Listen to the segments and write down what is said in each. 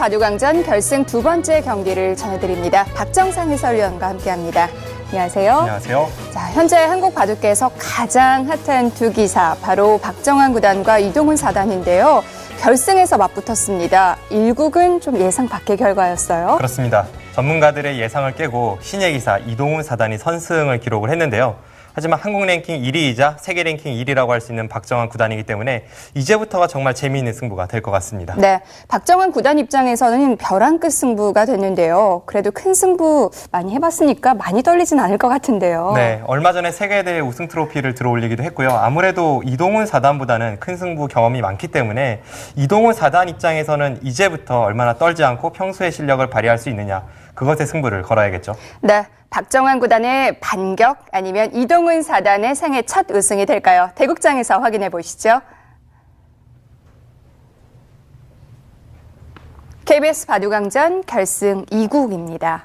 바둑왕전 결승 두 번째 경기를 전해드립니다. 박정상 해설위원과 함께합니다. 안녕하세요. 안녕하세요. 자, 현재 한국 바둑계에서 가장 핫한 두 기사, 바로 박정환 구단과 이동훈 사단인데요. 결승에서 맞붙었습니다. 1국은 좀 예상 밖의 결과였어요. 그렇습니다. 전문가들의 예상을 깨고 신예 기사 이동훈 사단이 선승을 기록을 했는데요. 하지만 한국 랭킹 1위이자 세계 랭킹 1위라고 할 수 있는 박정환 구단이기 때문에 이제부터가 정말 재미있는 승부가 될 것 같습니다. 네, 박정환 구단 입장에서는 벼랑 끝 승부가 됐는데요. 그래도 큰 승부 많이 해봤으니까 많이 떨리진 않을 것 같은데요. 네, 얼마 전에 세계대회 우승 트로피를 들어올리기도 했고요. 아무래도 이동훈 사단보다는 큰 승부 경험이 많기 때문에 이동훈 사단 입장에서는 이제부터 얼마나 떨지 않고 평소의 실력을 발휘할 수 있느냐, 그것에 승부를 걸어야겠죠. 네, 박정환 구단의 반격 아니면 이동훈 사단의 생애 첫 우승이 될까요? 대국장에서 확인해 보시죠. KBS 바둑왕전 결승 2국입니다.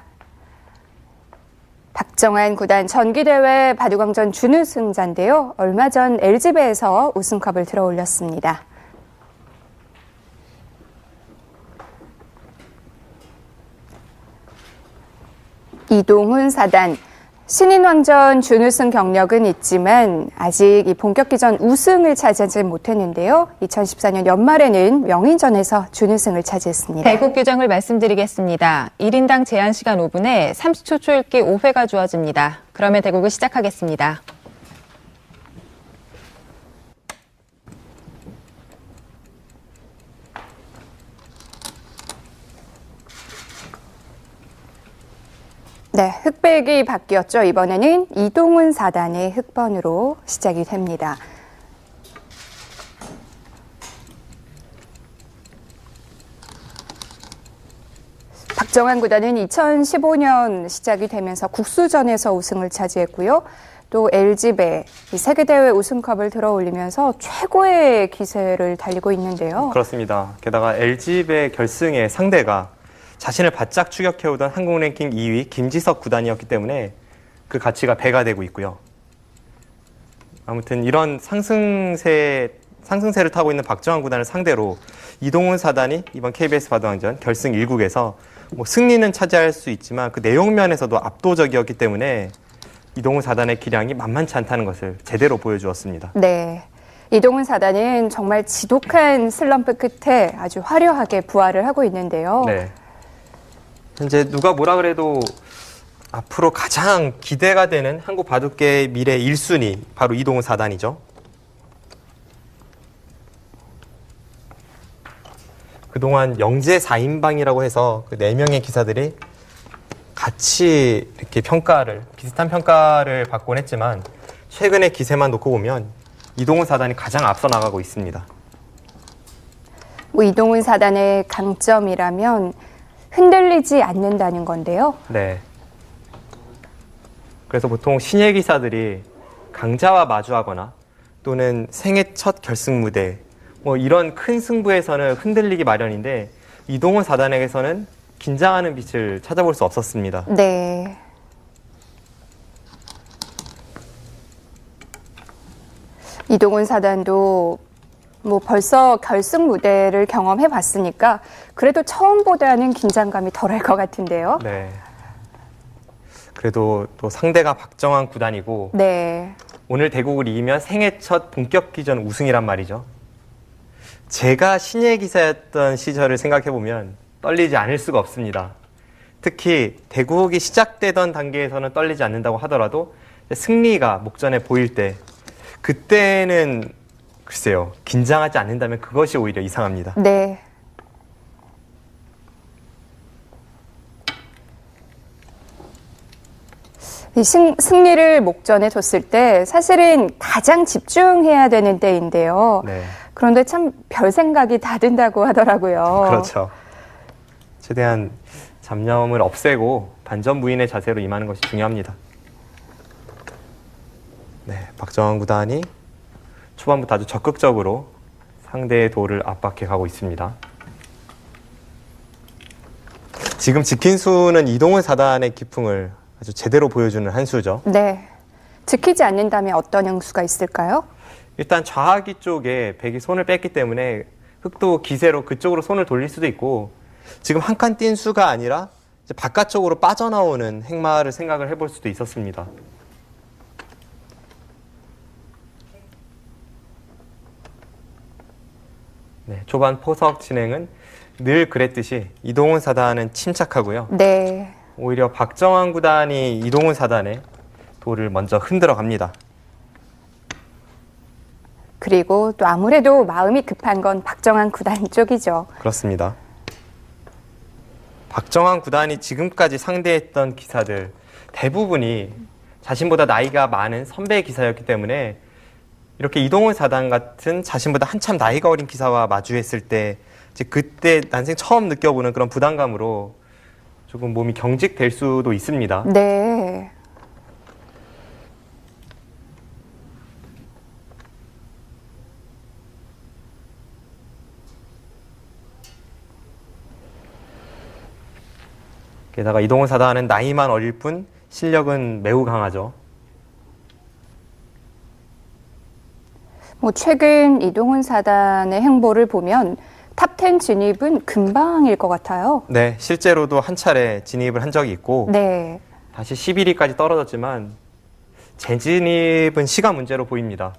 박정환 구단 전기대회 바둑왕전 준우승자인데요. 얼마 전 LG배에서 우승컵을 들어올렸습니다. 이동훈 사단, 신인왕전 준우승 경력은 있지만 아직 이 본격기전 우승을 차지하지 못했는데요. 2014년 연말에는 명인전에서 준우승을 차지했습니다. 대국 규정을 말씀드리겠습니다. 1인당 제한 시간 5분에 30초 초읽기 5회가 주어집니다. 그러면 대국을 시작하겠습니다. 네, 흑백이 바뀌었죠. 이번에는 이동훈 사단의 흑번으로 시작이 됩니다. 박정환 구단은 2015년 시작이 되면서 국수전에서 우승을 차지했고요. 또 LG배, 세계대회 우승컵을 들어올리면서 최고의 기세를 달리고 있는데요. 그렇습니다. 게다가 LG배 결승의 상대가 자신을 바짝 추격해오던 한국 랭킹 2위 김지석 구단이었기 때문에 그 가치가 배가 되고 있고요. 아무튼 이런 상승세를 타고 있는 박정환 구단을 상대로 이동훈 사단이 이번 KBS 바둑왕전 결승 1국에서 승리는 차지할 수 있지만 그 내용 면에서도 압도적이었기 때문에 이동훈 사단의 기량이 만만치 않다는 것을 제대로 보여주었습니다. 네. 이동훈 사단은 정말 지독한 슬럼프 끝에 아주 화려하게 부활을 하고 있는데요. 네. 현재 누가 뭐라 그래도 앞으로 가장 기대가 되는 한국 바둑계의 미래 1순위, 바로 이동훈 사단이죠. 그동안 영재 4인방이라고 해서 그 4명의 기사들이 같이 이렇게 비슷한 평가를 받곤 했지만 최근의 기세만 놓고 보면 이동훈 사단이 가장 앞서 나가고 있습니다. 이동훈 사단의 강점이라면 흔들리지 않는다는 건데요. 네. 그래서 보통 신예 기사들이 강자와 마주하거나 또는 생애 첫 결승 무대 이런 큰 승부에서는 흔들리기 마련인데 이동훈 사단에게서는 긴장하는 빛을 찾아볼 수 없었습니다. 네. 이동훈 사단도 벌써 결승 무대를 경험해 봤으니까 그래도 처음보다는 긴장감이 덜할 것 같은데요. 네. 그래도 또 상대가 박정환 구단이고 네. 오늘 대국을 이기면 생애 첫 본격기전 우승이란 말이죠. 제가 신예 기사였던 시절을 생각해보면 떨리지 않을 수가 없습니다. 특히 대국이 시작되던 단계에서는 떨리지 않는다고 하더라도 승리가 목전에 보일 때 그때는 글쎄요, 긴장하지 않는다면 그것이 오히려 이상합니다. 네. 이 승리를 목전에 뒀을 때 사실은 가장 집중해야 되는 때인데요. 네. 그런데 참 별 생각이 다 든다고 하더라고요. 그렇죠. 최대한 잡념을 없애고 반전무인의 자세로 임하는 것이 중요합니다. 네, 박정환 구단이 초반부터 아주 적극적으로 상대의 도를 압박해 가고 있습니다. 지금 지킨 수는 이동훈 사단의 기풍을 아주 제대로 보여주는 한 수죠. 네. 지키지 않는다면 어떤 형수가 있을까요? 일단 좌하기 쪽에 백이 손을 뺐기 때문에 흑도 기세로 그쪽으로 손을 돌릴 수도 있고 지금 한 칸 뛴 수가 아니라 이제 바깥쪽으로 빠져나오는 행마를 생각을 해볼 수도 있었습니다. 네, 초반 포석 진행은 늘 그랬듯이 이동훈 사단은 침착하고요. 네. 오히려 박정환 구단이 이동훈 사단의 돌을 먼저 흔들어 갑니다. 그리고 또 아무래도 마음이 급한 건 박정환 구단 쪽이죠. 그렇습니다. 박정환 구단이 지금까지 상대했던 기사들 대부분이 자신보다 나이가 많은 선배 기사였기 때문에 이렇게 이동훈 사단 같은 자신보다 한참 나이가 어린 기사와 마주했을 때 이제 그때 난생 처음 느껴보는 그런 부담감으로 조금 몸이 경직될 수도 있습니다. 네. 게다가 이동훈 사단은 나이만 어릴 뿐 실력은 매우 강하죠. 뭐 최근 이동훈 사단의 행보를 보면 탑10 진입은 금방일 것 같아요. 네, 실제로도 한 차례 진입을 한 적이 있고 네. 다시 11위까지 떨어졌지만 재진입은 시간 문제로 보입니다.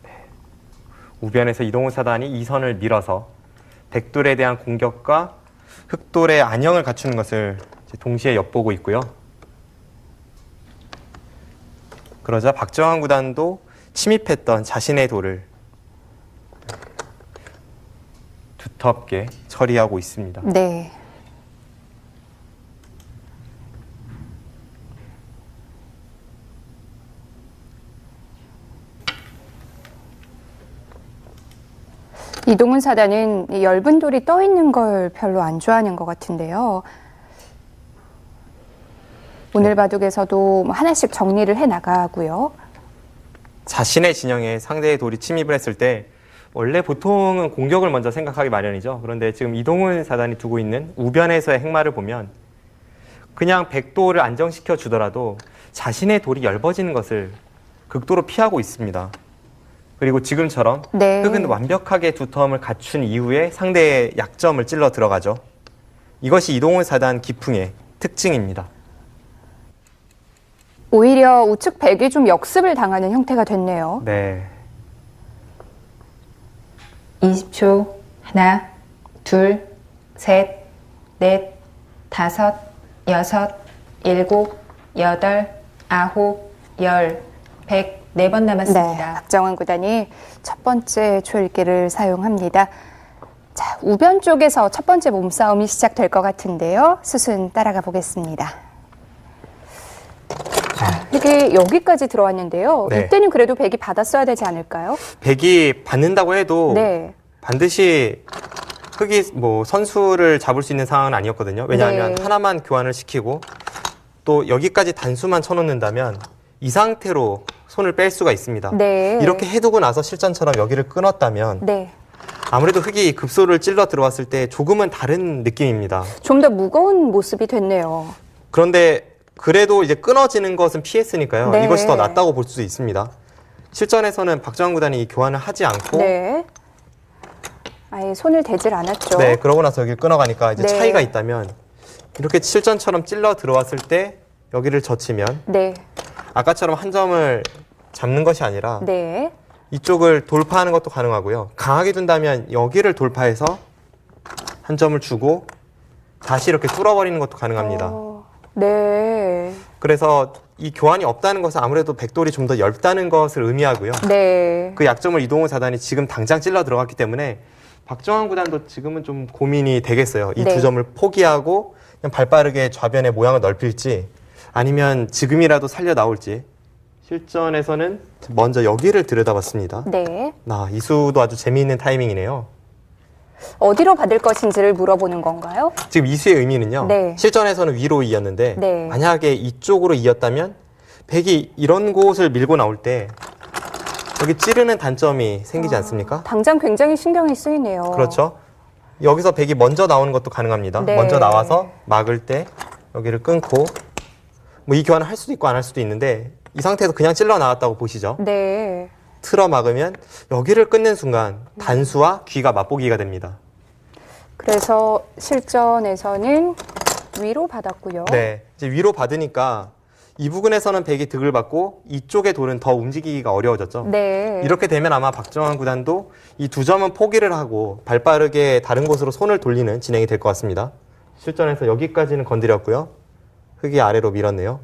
네. 우변에서 이동훈 사단이 2선을 밀어서 백돌에 대한 공격과 흑돌의 안형을 갖추는 것을 동시에 엿보고 있고요. 그러자 박정환 구단도 침입했던 자신의 돌을 두텁게 처리하고 있습니다. 네. 이동훈 사단은 이 엷은 돌이 떠 있는 걸 별로 안 좋아하는 것 같은데요. 오늘 바둑에서도 하나씩 정리를 해 나가고요. 자신의 진영에 상대의 돌이 침입을 했을 때 원래 보통은 공격을 먼저 생각하기 마련이죠. 그런데 지금 이동훈 사단이 두고 있는 우변에서의 행마를 보면 그냥 백돌을 안정시켜 주더라도 자신의 돌이 엷어지는 것을 극도로 피하고 있습니다. 그리고 지금처럼 네. 흑은 완벽하게 두터움을 갖춘 이후에 상대의 약점을 찔러 들어가죠. 이것이 이동훈 사단 기풍의 특징입니다. 오히려 우측 백이 좀 역습을 당하는 형태가 됐네요. 네. 20초. 하나, 둘, 셋, 넷, 다섯, 여섯, 일곱, 여덟, 아홉, 열, 104번 네, 남았습니다. 박정환 구단이 첫 번째 초읽기를 사용합니다. 자, 우변 쪽에서 첫 번째 몸싸움이 시작될 것 같은데요. 수순 따라가 보겠습니다. 자, 이게 여기까지 들어왔는데요. 네. 이때는 그래도 백이 받았어야 되지 않을까요? 백이 받는다고 해도 네. 반드시 흑이 뭐 선수를 잡을 수 있는 상황은 아니었거든요. 왜냐하면 네. 하나만 교환을 시키고 또 여기까지 단수만 쳐놓는다면 이 상태로 손을 뺄 수가 있습니다. 네. 이렇게 해두고 나서 실전처럼 여기를 끊었다면 네. 아무래도 흑이 급소를 찔러 들어왔을 때 조금은 다른 느낌입니다. 좀 더 무거운 모습이 됐네요. 그런데 그래도 이제 끊어지는 것은 피했으니까요. 네. 이것이 더 낫다고 볼 수 있습니다. 실전에서는 박정환 구단이 이 교환을 하지 않고 네. 아예 손을 대질 않았죠. 네, 그러고 나서 여기를 끊어가니까 이제 네. 차이가 있다면 이렇게 실전처럼 찔러 들어왔을 때 여기를 젖히면 네. 아까처럼 한 점을 잡는 것이 아니라 네. 이쪽을 돌파하는 것도 가능하고요. 강하게 둔다면 여기를 돌파해서 한 점을 주고 다시 이렇게 뚫어버리는 것도 가능합니다. 네. 그래서 이 교환이 없다는 것은 아무래도 백돌이 좀 더 얇다는 것을 의미하고요. 네. 그 약점을 이동훈 사단이 지금 당장 찔러 들어갔기 때문에 박정환 구단도 지금은 좀 고민이 되겠어요. 이 네. 두 점을 포기하고 그냥 발빠르게 좌변의 모양을 넓힐지 아니면 지금이라도 살려 나올지. 실전에서는 먼저 여기를 들여다봤습니다. 네. 이 수도 아주 재미있는 타이밍이네요. 어디로 받을 것인지를 물어보는 건가요? 지금 이 수의 의미는요. 네. 실전에서는 위로 이었는데 네. 만약에 이쪽으로 이었다면 백이 이런 곳을 밀고 나올 때 여기 찌르는 단점이 생기지 않습니까? 당장 굉장히 신경이 쓰이네요. 그렇죠. 여기서 백이 먼저 나오는 것도 가능합니다. 네. 먼저 나와서 막을 때 여기를 끊고 뭐 이 교환을 할 수도 있고 안 할 수도 있는데 이 상태에서 그냥 찔러 나왔다고 보시죠. 네. 틀어 막으면 여기를 끊는 순간 단수와 귀가 맛보기가 됩니다. 그래서 실전에서는 위로 받았고요. 네, 이제 위로 받으니까 이 부근에서는 백이 득을 받고 이쪽의 돌은 더 움직이기가 어려워졌죠. 네. 이렇게 되면 아마 박정환 구단도 이 두 점은 포기를 하고 발빠르게 다른 곳으로 손을 돌리는 진행이 될 것 같습니다. 실전에서 여기까지는 건드렸고요. 흙이 아래로 밀었네요.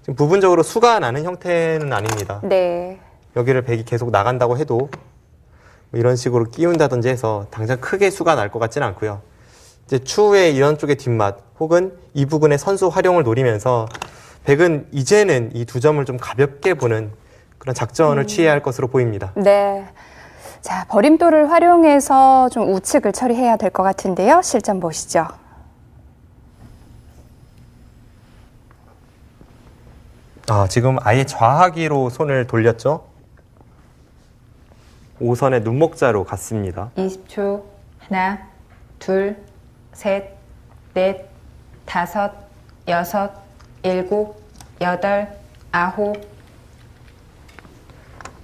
지금 부분적으로 수가 나는 형태는 아닙니다. 네. 여기를 백이 계속 나간다고 해도 뭐 이런 식으로 끼운다든지 해서 당장 크게 수가 날 것 같지는 않고요. 이제 추후에 이런 쪽의 뒷맛 혹은 이 부분의 선수 활용을 노리면서 백은 이제는 이 두 점을 좀 가볍게 보는 그런 작전을 취해야 할 것으로 보입니다. 네. 자, 버림돌을 활용해서 좀 우측을 처리해야 될 것 같은데요. 실전 보시죠. 지금 아예 좌하기로 손을 돌렸죠. 5선의 눈목자로 갔습니다. 20초. 하나, 둘, 셋, 넷, 다섯, 여섯, 일곱, 여덟, 아홉.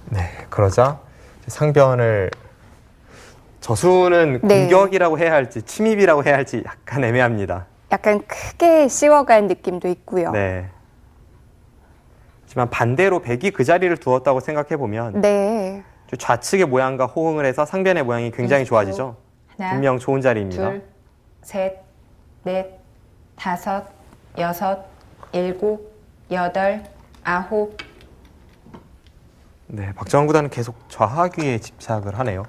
네, 그러자 상변을 저수는 네. 공격이라고 해야 할지 침입이라고 해야 할지 약간 애매합니다. 약간 크게 씌워간 느낌도 있고요. 네. 하지만 반대로 백이 그 자리를 두었다고 생각해 보면 네. 좌측의 모양과 호응을 해서 상변의 모양이 굉장히 20초. 좋아지죠. 하나, 분명 좋은 자리입니다. 둘, 셋, 넷, 다섯, 여섯, 일곱, 여덟, 아홉. 네, 박정환 구단은 계속 좌하귀에 집착을 하네요.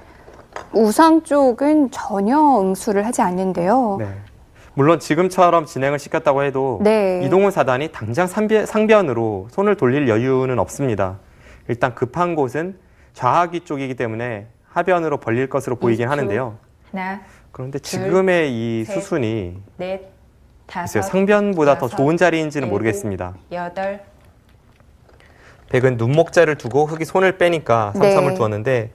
우상 쪽은 전혀 응수를 하지 않는데요. 네. 물론 지금처럼 진행을 시켰다고 해도 네. 이동훈 사단이 당장 상변으로 손을 돌릴 여유는 없습니다. 일단 급한 곳은 좌하귀 쪽이기 때문에 하변으로 벌릴 것으로 보이긴 20초. 하는데요. 하나, 그런데 지금의 이 셋, 수순이 넷, 글쎄요, 다섯, 상변보다 더 여섯, 좋은 자리인지는 일곱, 모르겠습니다. 여덟. 백은 눈목자를 두고 흙이 손을 빼니까 네. 3-3을 두었는데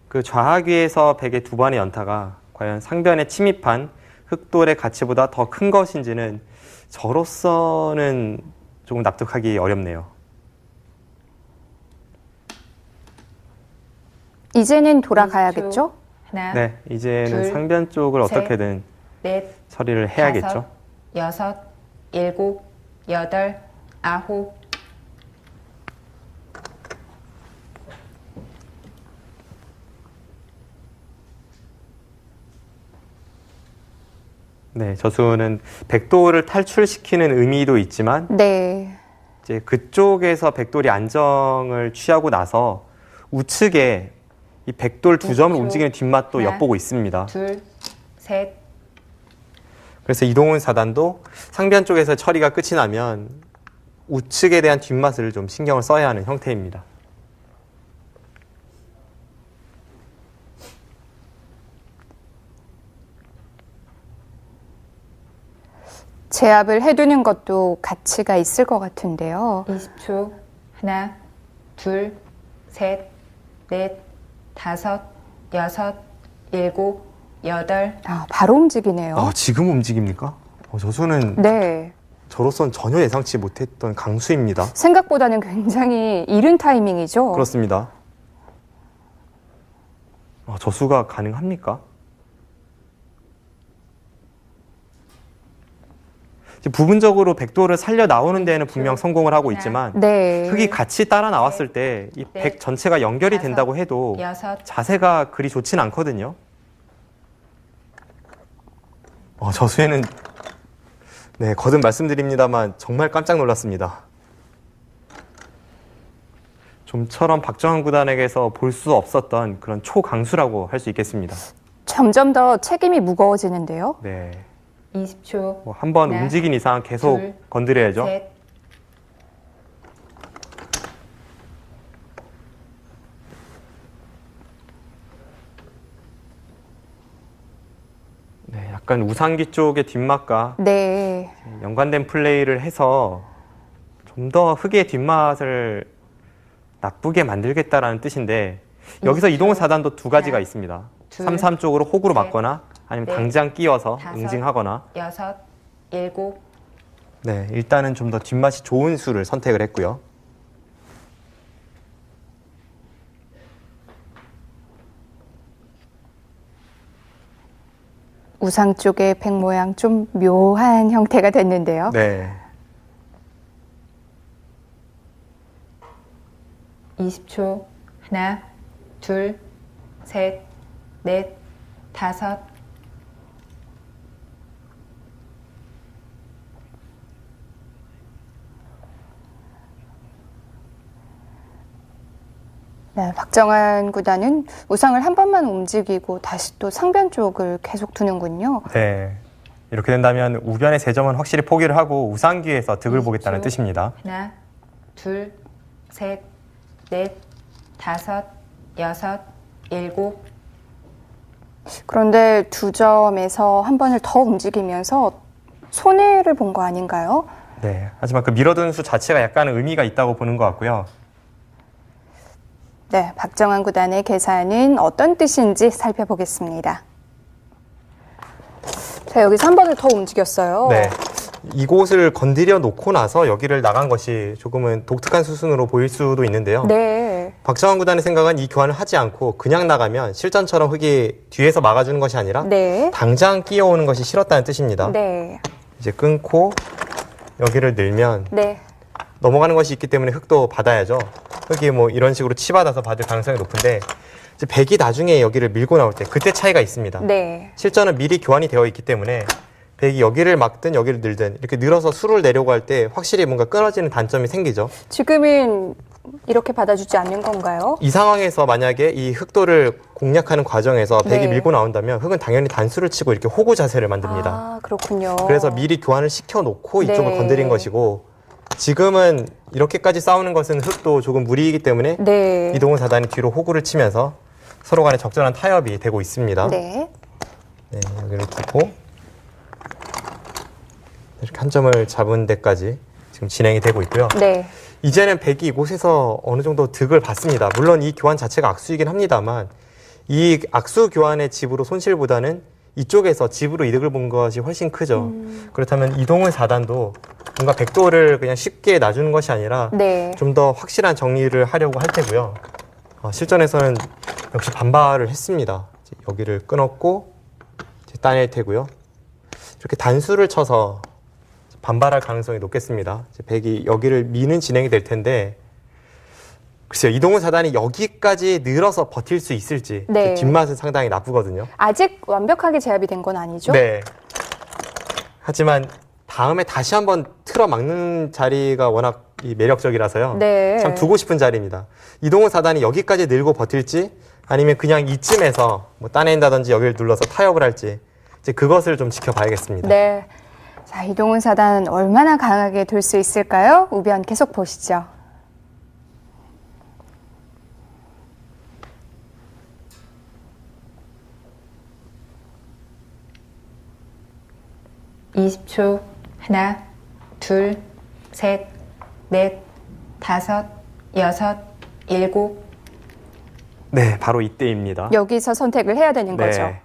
그 좌하귀에서 백의 두 번의 연타가 과연 상변에 침입한 흙돌의 가치보다 더 큰 것인지는 저로서는 조금 납득하기 어렵네요. 이제는 돌아가야겠죠? 하나, 네, 이제는 둘, 상변 쪽을 셋, 어떻게든 넷, 처리를 해야겠죠. 다섯, 여섯, 일곱, 여덟, 아홉. 네, 저수는 백돌을 탈출시키는 의미도 있지만 네. 이제 그쪽에서 백돌이 안정을 취하고 나서 우측에 이 백돌 두 점을 5초. 움직이는 뒷맛도 하나, 엿보고 있습니다. 둘, 셋. 그래서 이동훈 사단도 상변 쪽에서 처리가 끝이 나면 우측에 대한 뒷맛을 좀 신경을 써야 하는 형태입니다. 제압을 해두는 것도 가치가 있을 것 같은데요. 20초. 하나, 둘, 셋, 넷, 다섯, 여섯, 일곱, 여덟. 바로 움직이네요. 지금 움직입니까? 저수는 네. 저로선 전혀 예상치 못했던 강수입니다. 생각보다는 굉장히 이른 타이밍이죠. 그렇습니다. 저수가 가능합니까? 지금 부분적으로 백돌을 살려 나오는 데에는 분명 성공을 하고 있지만 네. 흙이 같이 따라 나왔을 때 이 백 전체가 연결이 된다고 해도 여섯. 자세가 그리 좋진 않거든요. 저수에는 네, 거듭 말씀드립니다만 정말 깜짝 놀랐습니다. 좀처럼 박정환 구단에게서 볼 수 없었던 그런 초강수라고 할 수 있겠습니다. 점점 더 책임이 무거워지는데요. 네, 20초. 한번 하나, 움직인 이상 계속 둘, 건드려야죠. 셋. 네, 약간 우상기 쪽의 뒷맛과 네. 연관된 플레이를 해서 좀 더 흙의 뒷맛을 나쁘게 만들겠다라는 뜻인데 여기서 이동훈 사단도 두 가지가 하나, 있습니다. 둘, 3-3 쪽으로 호구로 셋, 맞거나 아니면 넷, 당장 끼워서 다섯, 응징하거나 여섯, 일곱. 네, 일단은 좀 더 뒷맛이 좋은 수를 선택을 했고요. 우상 쪽의 백 모양 좀 묘한 형태가 됐는데요. 네. 20초. 하나, 둘, 셋, 넷, 다섯. 네, 박정환 구단은 우상을 한 번만 움직이고 다시 또 상변 쪽을 계속 두는군요. 네. 이렇게 된다면 우변의 세 점은 확실히 포기를 하고 우상귀에서 득을 20초. 보겠다는 뜻입니다. 하나, 둘, 셋, 넷, 다섯, 여섯, 일곱. 그런데 두 점에서 한 번을 더 움직이면서 손해를 본 거 아닌가요? 네. 하지만 그 밀어둔 수 자체가 약간은 의미가 있다고 보는 것 같고요. 네, 박정환 구단의 계산은 어떤 뜻인지 살펴보겠습니다. 자, 여기서 한 번을 더 움직였어요. 네. 이곳을 건드려 놓고 나서 여기를 나간 것이 조금은 독특한 수순으로 보일 수도 있는데요. 네. 박정환 구단의 생각은 이 교환을 하지 않고 그냥 나가면 실전처럼 흙이 뒤에서 막아주는 것이 아니라 네. 당장 끼어오는 것이 싫었다는 뜻입니다. 네. 이제 끊고 여기를 늘면 네. 넘어가는 것이 있기 때문에 흙도 받아야죠. 흙이 뭐 이런 식으로 치받아서 받을 가능성이 높은데 이제 백이 나중에 여기를 밀고 나올 때 그때 차이가 있습니다. 네. 실전은 미리 교환이 되어 있기 때문에 백이 여기를 막든 여기를 늘든 이렇게 늘어서 수를 내려고 할 때 확실히 뭔가 끊어지는 단점이 생기죠. 지금은 이렇게 받아주지 않는 건가요? 이 상황에서 만약에 이 흑도를 공략하는 과정에서 백이 네. 밀고 나온다면 흑은 당연히 단수를 치고 이렇게 호구 자세를 만듭니다. 아, 그렇군요. 그래서 미리 교환을 시켜놓고 이쪽을 네. 건드린 것이고 지금은 이렇게까지 싸우는 것은 흑도 조금 무리이기 때문에 네. 이동훈 사단이 뒤로 호구를 치면서 서로 간에 적절한 타협이 되고 있습니다. 네. 네, 여기를 두고 이렇게 한 점을 잡은 데까지 지금 진행이 되고 있고요. 네. 이제는 백이 이곳에서 어느 정도 득을 받습니다. 물론 이 교환 자체가 악수이긴 합니다만 이 악수 교환의 집으로 손실보다는 이쪽에서 집으로 이득을 본 것이 훨씬 크죠. 그렇다면 이동훈 사단도 뭔가 백도를 그냥 쉽게 놔주는 것이 아니라 네. 좀 더 확실한 정리를 하려고 할 테고요. 실전에서는 역시 반발을 했습니다. 이제 여기를 끊었고 이제 따낼 테고요. 이렇게 단수를 쳐서 반발할 가능성이 높겠습니다. 이제 백이 여기를 미는 진행이 될 텐데 글쎄요. 이동훈 사단이 여기까지 늘어서 버틸 수 있을지 네. 뒷맛은 상당히 나쁘거든요. 아직 완벽하게 제압이 된 건 아니죠? 네. 하지만 다음에 다시 한번 틀어 막는 자리가 워낙 매력적이라서요. 네. 참 두고 싶은 자리입니다. 이동훈 사단이 여기까지 늘고 버틸지 아니면 그냥 이쯤에서 뭐 따낸다든지 여기를 눌러서 타협을 할지 이제 그것을 좀 지켜봐야겠습니다. 네. 자, 이동훈 사단 얼마나 강하게 돌 수 있을까요? 우변 계속 보시죠. (20초) 하나, 둘, 셋, 넷, 다섯, 여섯, 일곱. 네, 바로 이때입니다. 여기서 선택을 해야 되는 거죠. 네.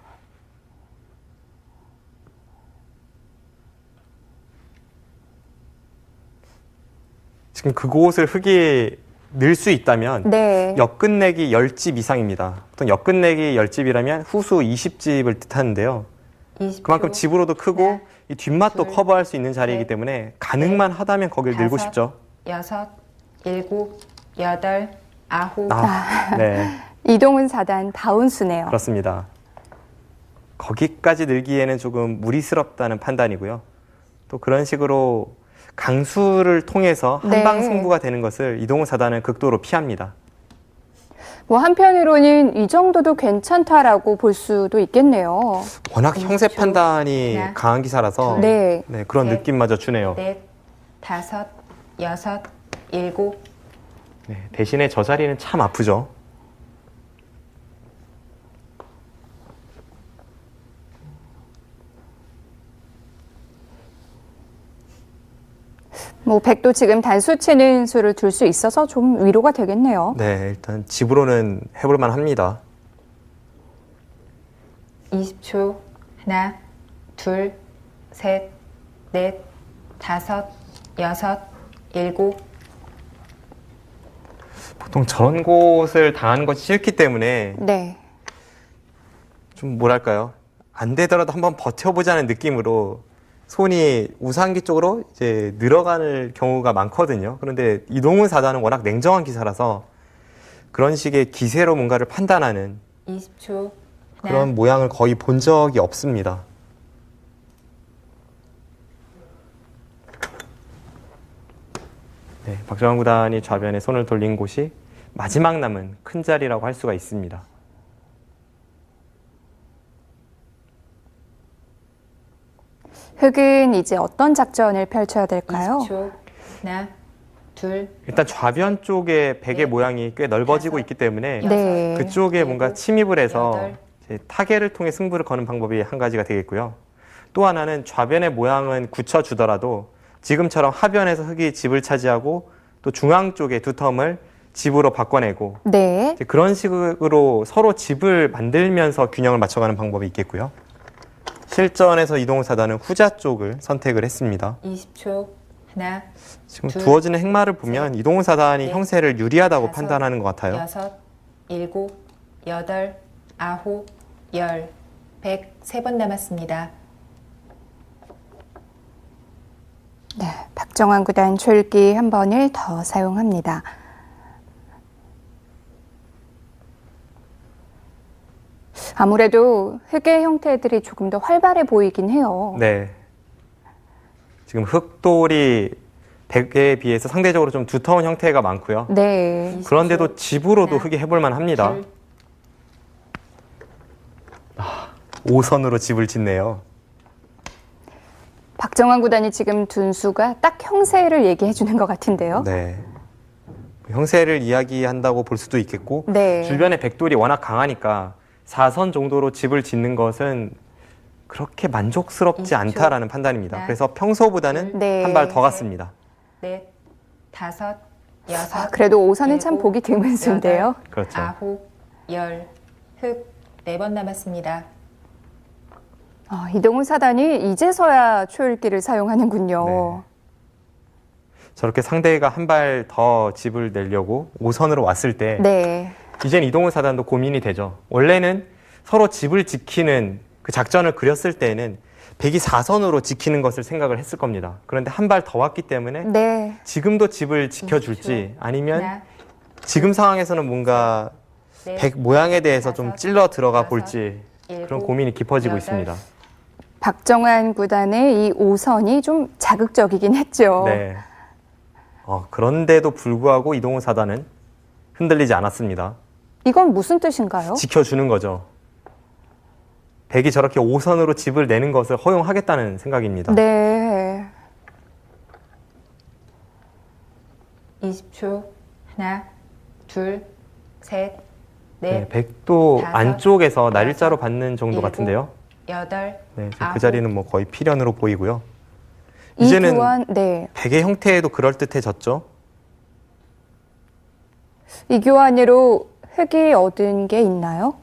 지금 그곳을 흙이 늘 수 있다면 네. 역끝내기 10집 이상입니다. 보통 역끝내기 10집이라면 후수 20집을 뜻하는데요. 20초. 그만큼 집으로도 크고 하나, 이 뒷맛도 둘, 커버할 수 있는 자리이기 셋, 때문에 가능만 하다면 거길 늘고 다섯, 싶죠. 여섯, 일곱, 여덟, 아홉. 네, 이동훈 사단 다운수네요. 그렇습니다. 거기까지 늘기에는 조금 무리스럽다는 판단이고요. 또 그런 식으로 강수를 통해서 한방 네. 승부가 되는 것을 이동훈 사단은 극도로 피합니다. 뭐 한편으로는 이 정도도 괜찮다라고 볼 수도 있겠네요. 워낙 형세 판단이 하나, 강한 기사라서 네. 그런 셋, 느낌마저 주네요. 넷, 다섯, 여섯, 일곱. 네, 대신에 저 자리는 참 아프죠. 뭐 백도 지금 단수 치는 수를 둘 수 있어서 좀 위로가 되겠네요. 네, 일단 집으로는 해볼만 합니다. 20초. 하나, 둘, 셋, 넷, 다섯, 여섯, 일곱. 보통 저런 곳을 당하는 것이 싫기 때문에 네. 좀 뭐랄까요. 안 되더라도 한번 버텨보자는 느낌으로 손이 우상기 쪽으로 이제 늘어가는 경우가 많거든요. 그런데 이동훈 사단은 워낙 냉정한 기사라서 그런 식의 기세로 뭔가를 판단하는 20초. 그런 모양을 거의 본 적이 없습니다. 네, 박정환 구단이 좌변에 손을 돌린 곳이 마지막 남은 큰 자리라고 할 수가 있습니다. 흑은 이제 어떤 작전을 펼쳐야 될까요? 20초. 하나, 둘, 일단 좌변 쪽에 베개 모양이 꽤 넓어지고 있기 때문에 네. 그쪽에 뭔가 침입을 해서 여덟. 이제 타겟을 통해 승부를 거는 방법이 한 가지가 되겠고요. 또 하나는 좌변의 모양은 굳혀주더라도 지금처럼 하변에서 흑이 집을 차지하고 또 중앙 쪽에 두 텀을 집으로 바꿔내고 네. 이제 그런 식으로 서로 집을 만들면서 균형을 맞춰가는 방법이 있겠고요. 실전에서 이동훈 사단은 후자 쪽을 선택을 했습니다. 20초. 하나, 지금 둘, 두어지는 행마를 보면 이동훈 사단이 넷, 형세를 유리하다고 다섯, 판단하는 것 같아요. 여섯, 일곱, 여덟, 아홉, 열, 103번 남았습니다. 네, 박정환 구단 초읽기 한 번을 더 사용합니다. 아무래도 흑의 형태들이 조금 더 활발해 보이긴 해요. 네. 지금 흑돌이 백에 비해서 상대적으로 좀 두터운 형태가 많고요. 네. 그런데도 집으로도 하나, 흑이 해볼만 합니다. 둘, 5선으로 집을 짓네요. 박정환 구단이 지금 둔수가 딱 형세를 얘기해 주는 것 같은데요. 네. 형세를 이야기한다고 볼 수도 있겠고 네. 주변에 백돌이 워낙 강하니까 4선 정도로 집을 짓는 것은 그렇게 만족스럽지 20초. 않다라는 판단입니다. 하나, 그래서 평소보다는 네. 한 발 더 갔습니다. 넷, 다섯, 여섯, 아, 그래도 5선은 참 일곱, 보기 드문 수인데요. 그렇죠. 아홉, 열, 흑, 4번 남았습니다. 이동훈 사단이 이제서야 초읽기를 사용하는군요. 네. 저렇게 상대가 한 발 더 집을 내려고 5선으로 왔을 때 네. 이젠 이동훈 사단도 고민이 되죠. 원래는 서로 집을 지키는 그 작전을 그렸을 때에는 백이 4선으로 지키는 것을 생각을 했을 겁니다. 그런데 한 발 더 왔기 때문에 네. 지금도 집을 지켜줄지 아니면 하나, 지금 상황에서는 뭔가 넷, 백 모양에 대해서 좀 다섯, 찔러 들어가 여섯, 볼지 그런 일곱, 고민이 깊어지고 여덟, 있습니다. 박정환 구단의 이 5선이 좀 자극적이긴 했죠. 네. 그런데도 불구하고 이동훈 사단은 흔들리지 않았습니다. 이건 무슨 뜻인가요? 지켜주는 거죠. 백이 저렇게 5선으로 집을 내는 것을 허용하겠다는 생각입니다. 네. 20초. 하나, 둘, 셋, 네, 넷, 백도 다섯, 안쪽에서 날일자로 여섯, 받는 정도 일곱, 같은데요. 여덟, 네, 지금 아홉, 그 자리는 뭐 거의 필연으로 보이고요. 이 이제는 교환, 네. 백의 형태에도 그럴듯해졌죠. 이 교환으로 흑이 얻은 게 있나요?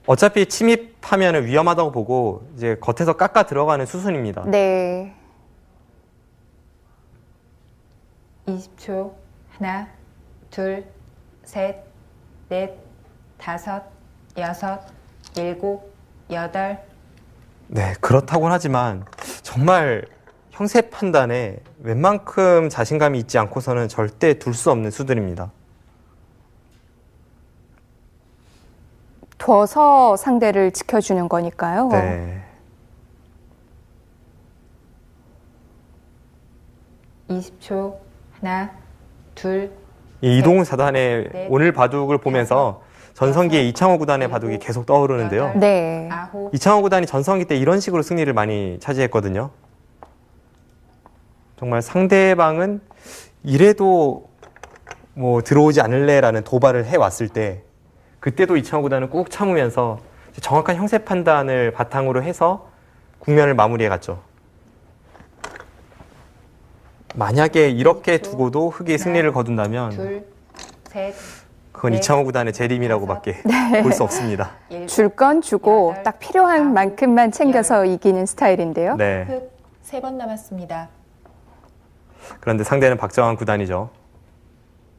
어차피 침입하면 위험하다고 보고 이제 겉에서 깎아 들어가는 수순입니다. 네. 20초. 하나, 둘, 셋, 넷, 다섯, 여섯, 일곱, 여덟, 네, 그렇다곤 하지만 정말 형세 판단에 웬만큼 자신감이 있지 않고서는 절대 둘 수 없는 수들입니다. 둬서 상대를 지켜주는 거니까요. 네. 20초. 하나, 둘, 이 이동훈 사단의 넷, 오늘 바둑을 보면서 전성기의 이창호 구단의 바둑이 일곱, 계속 떠오르는데요. 여덟, 네. 아홉, 이창호 구단이 전성기 때 이런 식으로 승리를 많이 차지했거든요. 정말 상대방은 이래도 뭐 들어오지 않을래라는 도발을 해왔을 때 그때도 이창호 구단은 꾹 참으면서 정확한 형세 판단을 바탕으로 해서 국면을 마무리해갔죠. 만약에 이렇게 두고도 흑이 승리를 거둔다면 둘, 셋, 그건 넷, 이창호 구단의 재림이라고밖에 볼 수 없습니다. 일곱, 줄 건 주고 여덟, 딱 필요한 아홉, 만큼만 챙겨서 이기는 스타일인데요. 네. 흑, 3번 남았습니다. 그런데 상대는 박정환 구단이죠.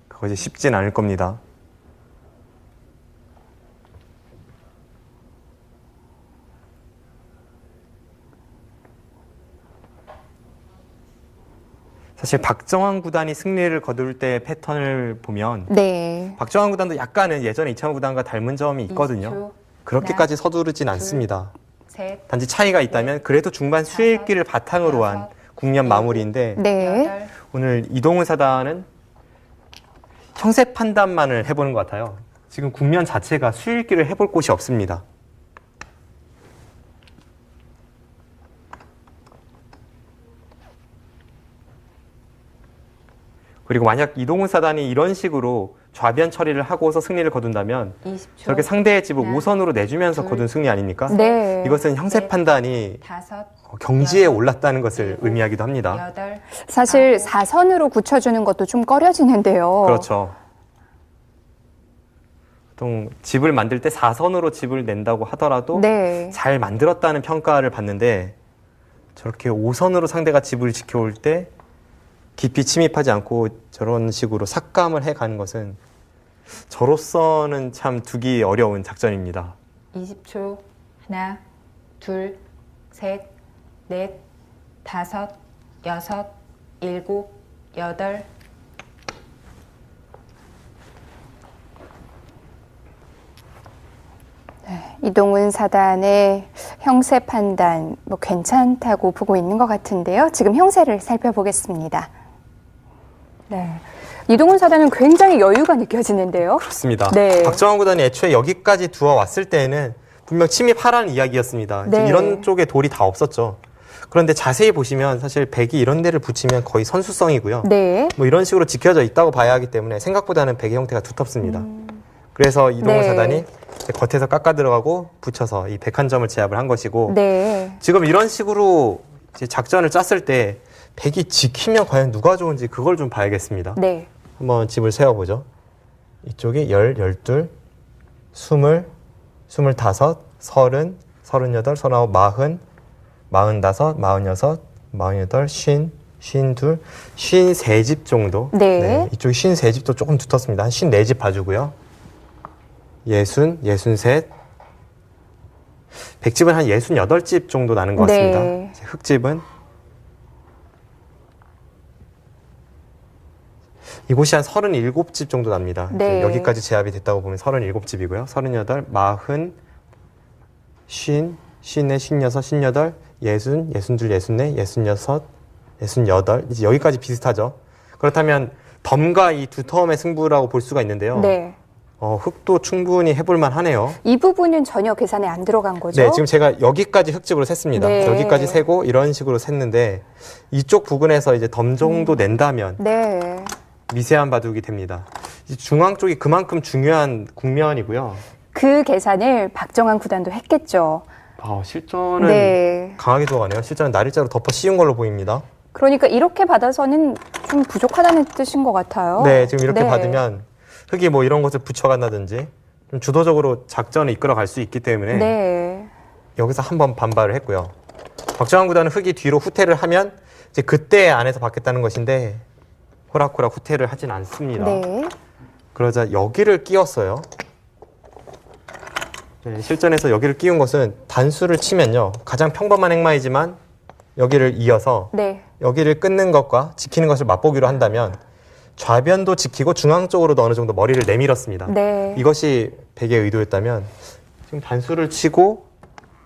그것이 쉽진 않을 겁니다. 사실 박정환 구단이 승리를 거둘 때 패턴을 보면 네. 박정환 구단도 약간은 예전에 이창호 구단과 닮은 점이 있거든요. 20초, 그렇게까지 서두르진 않습니다. 셋, 단지 차이가 있다면 그래도 중반 수일기를 바탕으로 한 국면 마무리인데 네. 여덟, 오늘 이동훈 사단은 형세 판단만을 해보는 것 같아요. 지금 국면 자체가 수일기를 해볼 곳이 없습니다. 그리고 만약 이동훈 사단이 이런 식으로 좌변 처리를 하고서 승리를 거둔다면 20초, 저렇게 상대의 집을 하나, 5선으로 내주면서 둘, 거둔 승리 아닙니까? 네. 이것은 형세 넷, 판단이 다섯, 경지에 올랐다는 것을 의미하기도 합니다. 여덟, 사실 4선으로 굳혀주는 것도 좀 꺼려지는데요. 그렇죠. 보통 집을 만들 때 4선으로 집을 낸다고 하더라도 네. 잘 만들었다는 평가를 받는데 저렇게 5선으로 상대가 집을 지켜올 때 깊이 침입하지 않고 저런 식으로 삭감을 해가는 것은 저로서는 참 두기 어려운 작전입니다. 20초, 하나, 둘, 셋, 넷, 다섯, 여섯, 일곱, 여덟, 이동훈 사단의 형세 판단 뭐 괜찮다고 보고 있는 것 같은데요. 지금 형세를 살펴보겠습니다. 네. 이동훈 사단은 굉장히 여유가 느껴지는데요. 그렇습니다. 네. 박정환 구단이 애초에 여기까지 두어 왔을 때에는 분명 침입하라는 이야기였습니다. 네. 이런 쪽에 돌이 다 없었죠. 그런데 자세히 보시면 사실 백이 이런 데를 붙이면 거의 선수성이고요. 네. 뭐 이런 식으로 지켜져 있다고 봐야 하기 때문에 생각보다는 백의 형태가 두텁습니다. 그래서 이동훈 네. 사단이 이제 겉에서 깎아 들어가고 붙여서 이 101점을 제압을 한 것이고 네. 지금 이런 식으로 이제 작전을 짰을 때 백이 지키면 과연 누가 좋은지 그걸 좀 봐야겠습니다. 네. 한번 집을 세워보죠. 이쪽이 12, 20, 25, 30, 38, 39, 40, 45, 46, 48, 50, 52, 53집 정도. 네. 이쪽이 53집도 조금 두텁습니다. 한 54집 봐주고요. 60, 63, 백집은 한 68집 정도 나는 것 같습니다. 네. 흑집은 이곳이 한 37집 정도 납니다. 네. 여기까지 제압이 됐다고 보면 37집이고요. 38, 40, 50, 54, 56, 58, 60, 62, 64, 66, 68. 이제 여기까지 비슷하죠. 그렇다면 덤과 이 두 텀의 승부라고 볼 수가 있는데요. 네. 흑도 충분히 해볼만 하네요. 이 부분은 전혀 계산에 안 들어간 거죠? 네, 지금 제가 여기까지 흑집으로 셌습니다. 네. 여기까지 세고 이런 식으로 셌는데 이쪽 부근에서 이제 덤 정도 낸다면 네. 미세한 바둑이 됩니다. 이 중앙 쪽이 그만큼 중요한 국면이고요. 그 계산을 박정환 구단도 했겠죠. 실전은 네. 강하게 들어가네요. 실전은 날일자로 덮어 씌운 걸로 보입니다. 그러니까 이렇게 받아서는 좀 부족하다는 뜻인 것 같아요. 네, 지금 이렇게 네. 받으면 흑이 뭐 이런 것을 붙여간다든지 좀 주도적으로 작전을 이끌어갈 수 있기 때문에 네. 여기서 한번 반발을 했고요. 박정환 구단은 흑이 뒤로 후퇴를 하면 이제 그때 안에서 받겠다는 것인데 호락호락 후퇴를 하진 않습니다. 네. 그러자 여기를 끼웠어요. 네, 실전에서 여기를 끼운 것은 단수를 치면요. 가장 평범한 행마이지만 여기를 이어서 네. 여기를 끊는 것과 지키는 것을 맛보기로 한다면 좌변도 지키고 중앙 쪽으로도 어느 정도 머리를 내밀었습니다. 네. 이것이 백의 의도였다면 지금 단수를 치고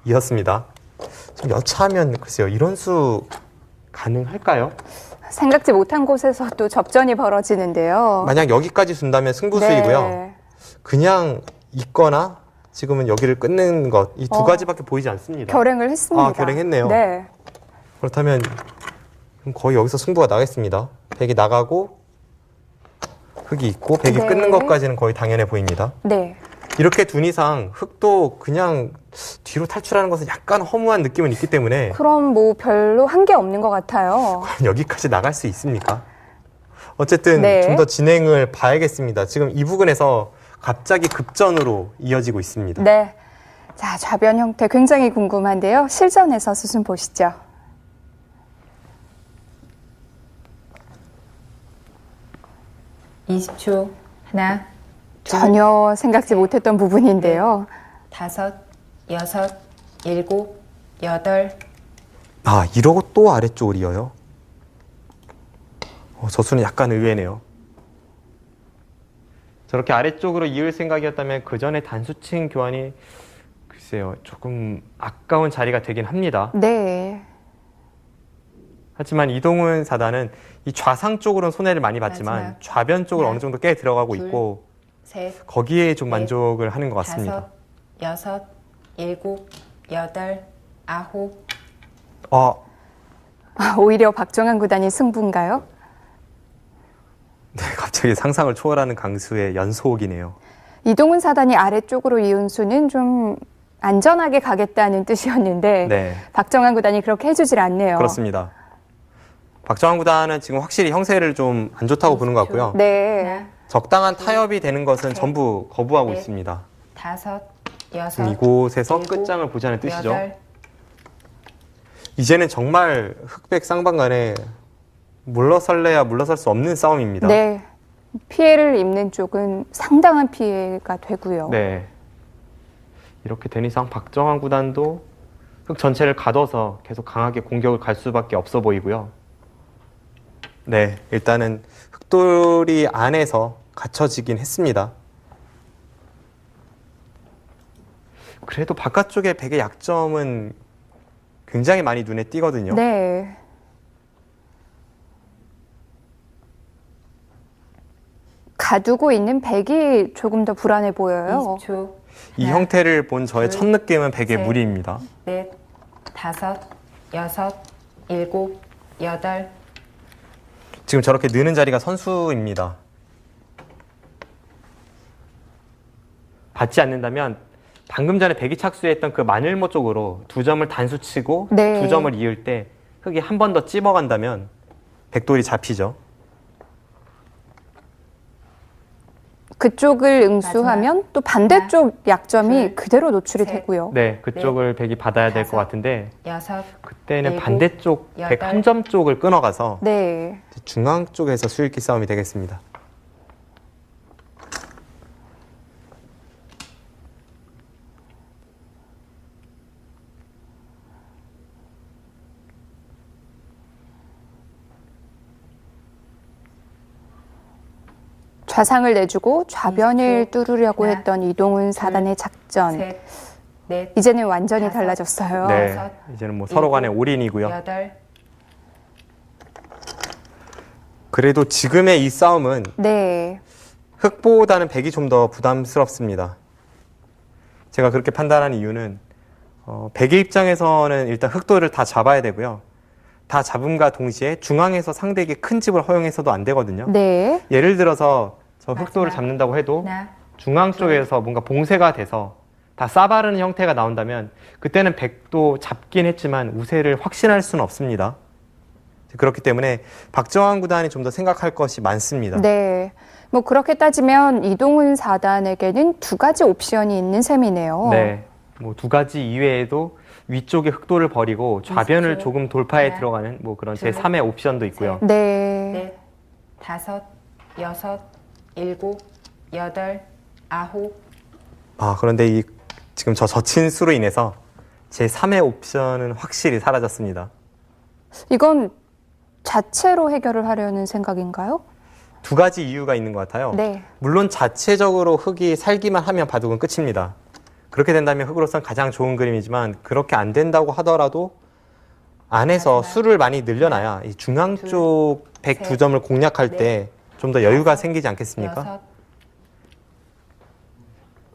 이었습니다. 지금 여차하면 글쎄요. 이런 수 가능할까요? 생각지 못한 곳에서 또 접전이 벌어지는데요. 만약 여기까지 둔다면 승부수이고요. 네. 그냥 있거나 지금은 여기를 끊는 것 이 두 가지밖에 보이지 않습니다. 결행을 했습니다. 결행했네요. 네. 그렇다면 그럼 거의 여기서 승부가 나겠습니다. 백이 나가고 흑이 있고 백이 네. 끊는 것까지는 거의 당연해 보입니다. 네. 이렇게 둔 이상 흑도 그냥 뒤로 탈출하는 것은 약간 허무한 느낌은 있기 때문에 그럼 뭐 별로 한 게 없는 것 같아요. 여기까지 나갈 수 있습니까? 어쨌든 네. 좀 더 진행을 봐야겠습니다. 지금 이 부분에서 갑자기 급전으로 이어지고 있습니다. 네. 자, 좌변 형태 굉장히 궁금한데요. 실전에서 수순 보시죠. (20초) 하나, 둘, 전혀 생각지 못했던 부분인데요. 다섯, 여섯, 일곱, 여덟, 이러고 또 아래쪽을 이어요? 저 수는 약간 의외네요. 저렇게 아래쪽으로 이을 생각이었다면 그 전에 단수칭 교환이 글쎄요, 조금 아까운 자리가 되긴 합니다. 네. 하지만 이동훈 사단은 이 좌상 쪽으로는 손해를 많이 봤지만 마지막. 좌변 쪽으로 하나, 어느 정도 꽤 들어가고 둘, 있고 셋, 거기에 좀 넷, 만족을 하는 것 같습니다. 5, 6, 7, 8, 9. 오히려 박정환 구단이 승부인가요? 네, 갑자기 상상을 초월하는 강수의 연속이네요. 이동훈 사단이 아래쪽으로 이은 수는 좀 안전하게 가겠다는 뜻이었는데 네, 박정환 구단이 그렇게 해주질 않네요. 그렇습니다. 박정환 구단은 지금 확실히 형세를 좀 안 좋다고 보는 것 같고요. 네. 하나, 적당한 타협이 되는 것은 셋, 전부 거부하고 넷, 있습니다. 5, 6, 지금 이곳에서 7, 끝장을 보자는 뜻이죠. 8. 이제는 정말 흑백 쌍방 간에 물러설래야 물러설 수 없는 싸움입니다. 네. 피해를 입는 쪽은 상당한 피해가 되고요. 네. 이렇게 된 이상 박정환 구단도 흑 전체를 가둬서 계속 강하게 공격을 갈 수밖에 없어 보이고요. 네, 일단은 흑돌이 안에서 갇혀지긴 했습니다. 그래도 바깥쪽에 백의 약점은 굉장히 많이 눈에 띄거든요. 네. 가두고 있는 백이 조금 더 불안해 보여요. 20초. 이 하나, 형태를 본 저의 둘, 첫 느낌은 백의 셋. 무리입니다. 4, 5, 6, 7, 8. 지금 저렇게 느는 자리가 선수입니다. 받지 않는다면 방금 전에 백이 착수했던 그 마늘모 쪽으로 두 점을 단수치고 네. 두 점을 이을 때 흑이 한 번 더 찝어간다면 백돌이 잡히죠. 그쪽을 응수하면 또 반대쪽 약점이 둘, 그대로 노출이 셋. 되고요. 네, 그쪽을 백이 받아야 될 것 다섯. 같은데 6, 그때는 일곱, 반대쪽 백 여덟. 한 점 쪽을 끊어가서 네. 중앙 쪽에서 수익기 싸움이 되겠습니다. 좌상을 내주고 좌변을 20초. 뚫으려고 하나, 했던 이동훈 사단의 작전. 셋, 넷, 이제는 완전히 다섯. 달라졌어요. 네, 여섯, 이제는 뭐 서로 간의 일곱, 올인이고요. 8. 그래도 지금의 이 싸움은 네. 흑보다는 백이 좀 더 부담스럽습니다. 제가 그렇게 판단한 이유는 백의 입장에서는 일단 흑돌을 다 잡아야 되고요. 다 잡음과 동시에 중앙에서 상대에게 큰 집을 허용해서도 안 되거든요. 네. 예를 들어서 저 흑돌을 마지막. 잡는다고 해도 하나, 중앙 쪽에서 뭔가 봉쇄가 돼서 다 싸바르는 형태가 나온다면 그때는 백도 잡긴 했지만 우세를 확신할 수는 없습니다. 그렇기 때문에 박정환 구단이 좀 더 생각할 것이 많습니다. 네. 뭐 그렇게 따지면 이동훈 사단에게는 두 가지 옵션이 있는 셈이네요. 네. 뭐 두 가지 이외에도 위쪽에 흑돌을 버리고 좌변을 20초. 조금 돌파해 하나, 들어가는 뭐 그런 둘, 제3의 옵션도 있고요. 네. 넷, 5, 6, 7, 8, 9. 그런데 지금 저 젖힌 수로 인해서 제3의 옵션은 확실히 사라졌습니다. 이건 자체로 해결을 하려는 생각인가요? 두 가지 이유가 있는 것 같아요. 네. 물론 자체적으로 흑이 살기만 하면 바둑은 끝입니다. 그렇게 된다면 흑으로서는 가장 좋은 그림이지만 그렇게 안 된다고 하더라도 안에서 마지막. 수를 많이 늘려놔야 이 중앙 둘, 쪽 백 두 셋, 점을 공략할 때 좀 더 여유가 생기지 않겠습니까? 6,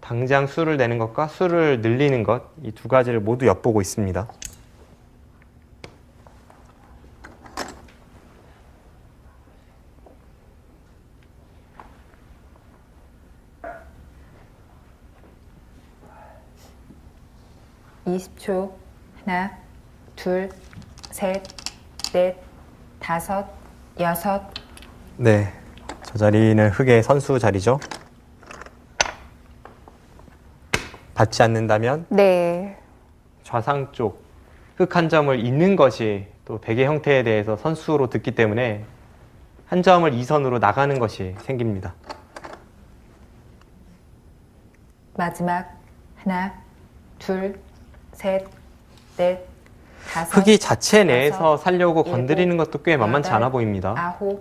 당장 수를 내는 것과 수를 늘리는 것, 이 두 가지를 모두 엿보고 있습니다. 이십 초. 하나, 둘, 셋, 넷, 5, 6. 네, 저 자리는 흑의 선수 자리죠. 받지 않는다면 네. 좌상 쪽 흑 한 점을 잇는 것이 또 백의 형태에 대해서 선수로 듣기 때문에 한 점을 2선으로 나가는 것이 생깁니다. 마지막. 하나, 둘, 셋, 넷, 5. 흑이 자체 내에서 여섯, 살려고 일곱, 건드리는 것도 꽤 만만치 여덟, 않아 보입니다. 9,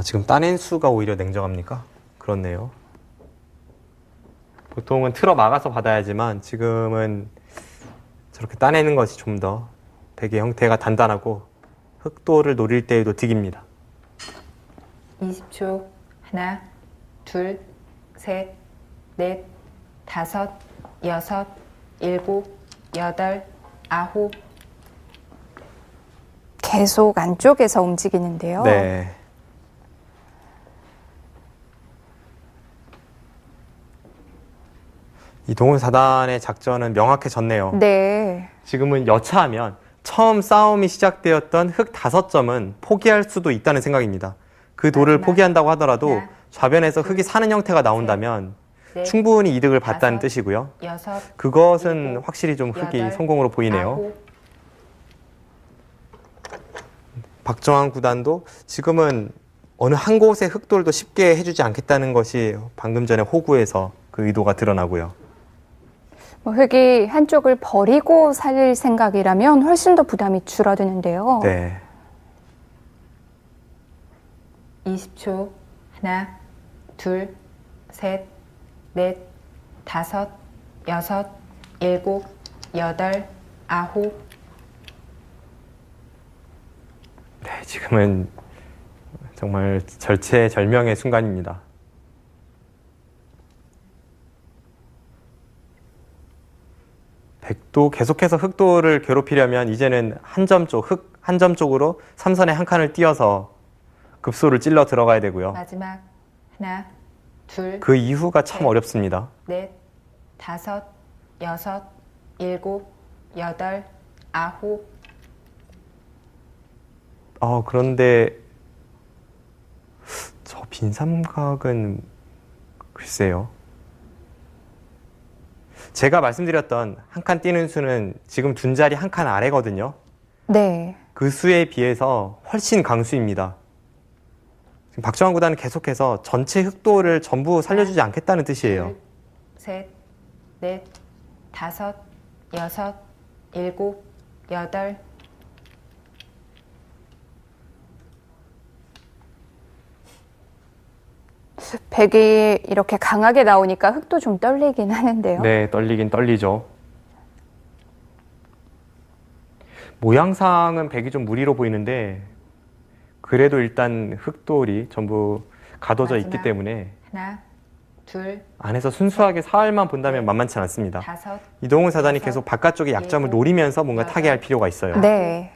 지금 따낸 수가 오히려 냉정합니까? 그렇네요. 보통은 틀어 막아서 받아야지만 지금은 저렇게 따내는 것이 좀 더 백의 형태가 단단하고 흑도를 노릴 때에도 득입니다. 20초. 하나, 둘, 셋, 넷, 다섯, 여섯, 일곱, 여덟, 아홉. 계속 안쪽에서 움직이는데요. 네. 이동훈 사단의 작전은 명확해졌네요. 네. 지금은 여차하면 처음 싸움이 시작되었던 흑 5점은 포기할 수도 있다는 생각입니다. 그 돌을 마지막. 포기한다고 하더라도 하나, 좌변에서 흑이 사는 형태가 나온다면 넷, 충분히 이득을 봤다는 다섯, 뜻이고요. 여섯, 그것은 일곱, 확실히 좀 흑이 여덟, 성공으로 보이네요. 아홉. 박정환 구단도 지금은 어느 한 곳의 흑돌도 쉽게 해주지 않겠다는 것이 방금 전에 호구에서 그 의도가 드러나고요. 흑이 한쪽을 버리고 살릴 생각이라면 훨씬 더 부담이 줄어드는데요. 네. 20초. 하나, 둘, 셋, 넷, 다섯, 여섯, 일곱, 여덟, 아홉. 네, 지금은 정말 절체절명의 순간입니다. 백도 계속해서 흑도를 괴롭히려면 이제는 한 점 쪽으로 삼선에 한 칸을 띄어서 급소를 찔러 들어가야 되고요. 마지막. 하나, 둘, 그 이후가 참 셋. 어렵습니다. 넷, 다섯, 여섯, 일곱, 여덟, 아홉. 그런데 저 빈삼각은 글쎄요. 제가 말씀드렸던 한 칸 띄는 수는 지금 둔 자리 한 칸 아래거든요. 네. 그 수에 비해서 훨씬 강수입니다. 지금 박정환 구단은 계속해서 전체 흑도를 전부 살려주지 않겠다는 뜻이에요. 둘, 셋, 넷, 다섯, 여섯, 일곱, 여덟. 백이 이렇게 강하게 나오니까 흑도 좀 떨리긴 하는데요. 네, 떨리긴 떨리죠. 모양상은 백이 좀 무리로 보이는데 그래도 일단 흑돌이 전부 가둬져 있기 마지막. 때문에 하나, 둘, 안에서 순수하게 사활만 본다면 만만치 않습니다. 다섯. 이동훈 사단이 여섯, 계속 바깥쪽의 약점을 일곱, 노리면서 뭔가 여덟. 타개할 필요가 있어요. 네.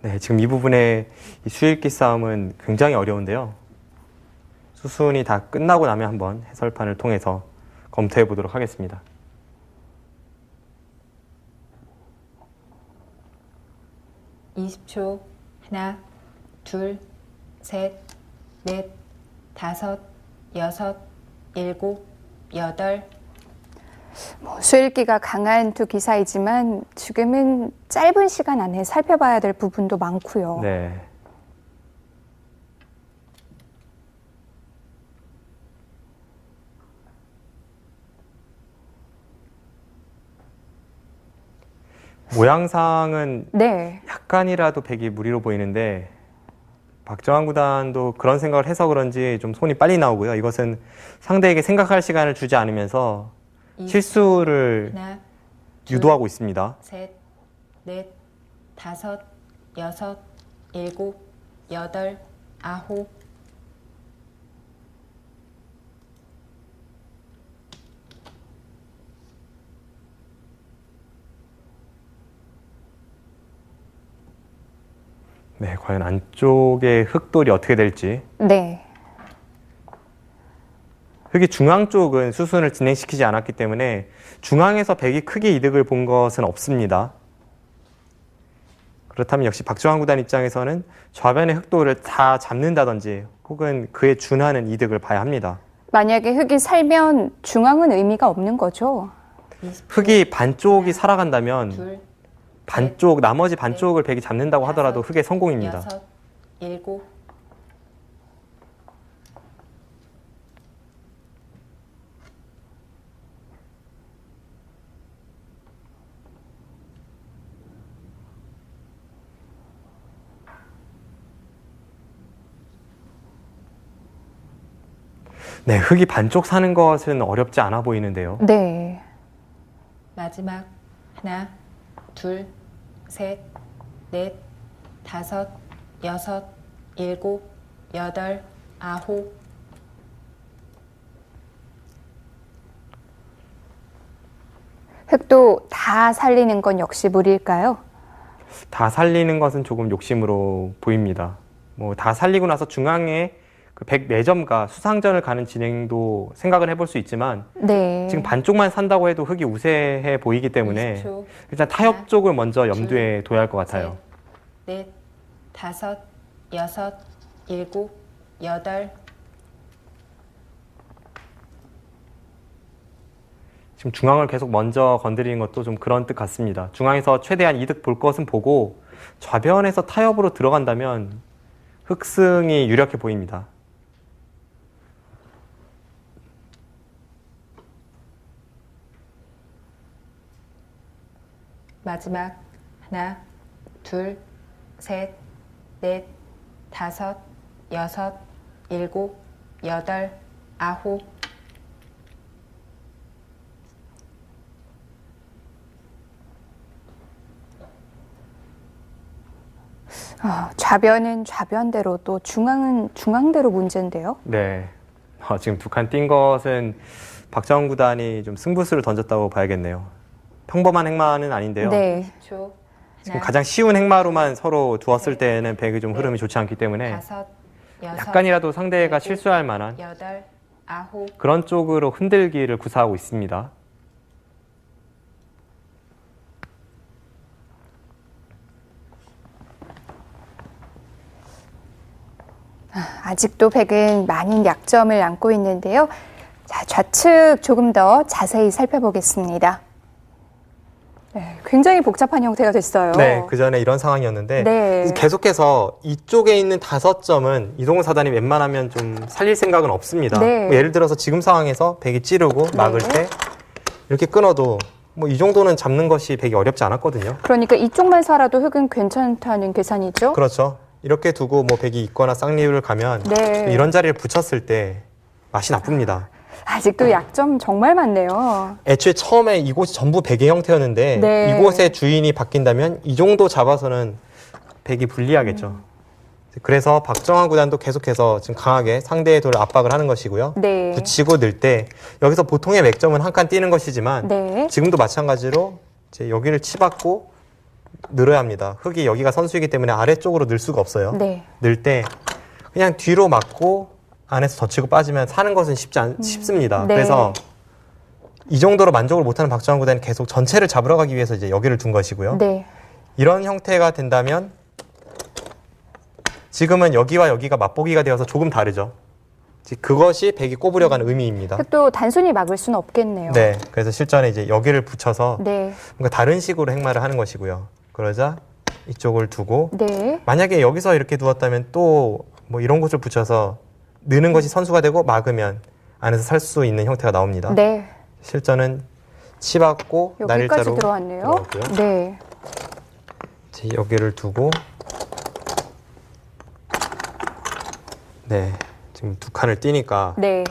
네, 지금 이 부분의 이 수읽기 싸움은 굉장히 어려운데요. 수순이 다 끝나고 나면 한번 해설판을 통해서 검토해 보도록 하겠습니다. (20초) 하나, 둘, 셋, 넷, 다섯, 여섯, 일곱, 여덟. 수읽기가 강한 두 기사이지만 지금은 짧은 시간 안에 살펴봐야 될 부분도 많고요. 네. 모양상은 네. 약간이라도 백이 무리로 보이는데 박정환 구단도 그런 생각을 해서 그런지 좀 손이 빨리 나오고요. 이것은 상대에게 생각할 시간을 주지 않으면서 실수를 하나, 둘, 유도하고 있습니다. 셋, 넷, 다섯, 여섯, 일곱, 여덟, 아홉. 네, 과연 안쪽의 흑돌이 어떻게 될지. 네. 흑이 중앙 쪽은 수순을 진행시키지 않았기 때문에 중앙에서 백이 크게 이득을 본 것은 없습니다. 그렇다면 역시 박정환 구단 입장에서는 좌변의 흑돌을 다 잡는다든지 혹은 그에 준하는 이득을 봐야 합니다. 만약에 흑이 살면 중앙은 의미가 없는 거죠. 20초, 흑이 반쪽이 살아간다면 둘, 나머지 반쪽을 백이 잡는다고 하더라도 흑의 성공입니다. 여섯, 일곱. 네, 흑이 반쪽 사는 것은 어렵지 않아 보이는데요. 네. 마지막 하나, 둘, 셋, 넷, 다섯, 여섯, 일곱, 여덟, 아홉. 흑도 다 살리는 건 역시 무리일까요? 다 살리는 것은 조금 욕심으로 보입니다. 뭐 다 살리고 나서 중앙에 그 104점과 수상전을 가는 진행도 생각을 해볼 수 있지만 네. 지금 반쪽만 산다고 해도 흑이 우세해 보이기 때문에 20초. 일단 타협 하나, 쪽을 먼저 염두에 둬야 할 것 같아요. 셋, 넷, 다섯, 여섯, 일곱, 여덟. 지금 중앙을 계속 먼저 건드리는 것도 좀 그런 뜻 같습니다. 중앙에서 최대한 이득 볼 것은 보고 좌변에서 타협으로 들어간다면 흑승이 유력해 보입니다. 마지막 하나, 둘, 셋, 넷, 다섯, 여섯, 일곱, 여덟, 아홉. 좌변은 좌변대로 또 중앙은 중앙대로 문제인데요. 네. 지금 두 칸 띈 것은 박정훈 구단이 좀 승부수를 던졌다고 봐야겠네요. 평범한 행마는 아닌데요. 네. 10초. 지금 가장 쉬운 행마로만 서로 두었을 때는 백이 좀 흐름이 좋지 않기 때문에 다섯, 여섯, 약간이라도 상대가 일곱, 실수할 만한 여덟, 아홉. 그런 쪽으로 흔들기를 구사하고 있습니다. 아직도 백은 많은 약점을 안고 있는데요. 자, 좌측 조금 더 자세히 살펴보겠습니다. 네, 굉장히 복잡한 형태가 됐어요. 네, 그 전에 이런 상황이었는데 네. 계속해서 이쪽에 있는 5점은 이동훈 사단이 웬만하면 좀 살릴 생각은 없습니다. 네. 뭐 예를 들어서 지금 상황에서 백이 찌르고 막을 네. 때 이렇게 끊어도 뭐 이 정도는 잡는 것이 백이 어렵지 않았거든요. 그러니까 이쪽만 살아도 흑은 괜찮다는 계산이죠? 그렇죠. 이렇게 두고 뭐 백이 있거나 쌍리를 가면 네. 이런 자리를 붙였을 때 맛이 나쁩니다. 아직도 약점 정말 많네요. 애초에 처음에 이곳이 전부 백의 형태였는데 네. 이곳의 주인이 바뀐다면 이 정도 잡아서는 백이 불리하겠죠. 그래서 박정환 구단도 계속해서 지금 강하게 상대의 돌을 압박을 하는 것이고요. 네. 붙이고 늘 때 여기서 보통의 맥점은 한 칸 뛰는 것이지만 네. 지금도 마찬가지로 이제 여기를 치받고 늘어야 합니다. 흑이 여기가 선수이기 때문에 아래쪽으로 늘 수가 없어요. 네. 늘 때 그냥 뒤로 맞고 안에서 젖히고 빠지면 사는 것은 쉽습니다. 네. 그래서 이 정도로 만족을 못하는 박정환 구단이 계속 전체를 잡으러 가기 위해서 이제 여기를 둔 것이고요. 네. 이런 형태가 된다면 지금은 여기와 여기가 맛보기가 되어서 조금 다르죠. 그것이 백이 꼽으려가는 의미입니다. 흑도 단순히 막을 수는 없겠네요. 네, 그래서 실전에 이제 여기를 붙여서 네. 뭔가 다른 식으로 행마를 하는 것이고요. 그러자 이쪽을 두고 네. 만약에 여기서 이렇게 두었다면 또 뭐 이런 곳을 붙여서 느는 것이 선수가 되고 막으면 안에서 살 수 있는 형태가 나옵니다. 네. 실전은 치받고 여기까지 날일자로 들어왔네요. 들어갔고요. 네. 이제 여기를 두고 네, 지금 두 칸을 띄니까 네.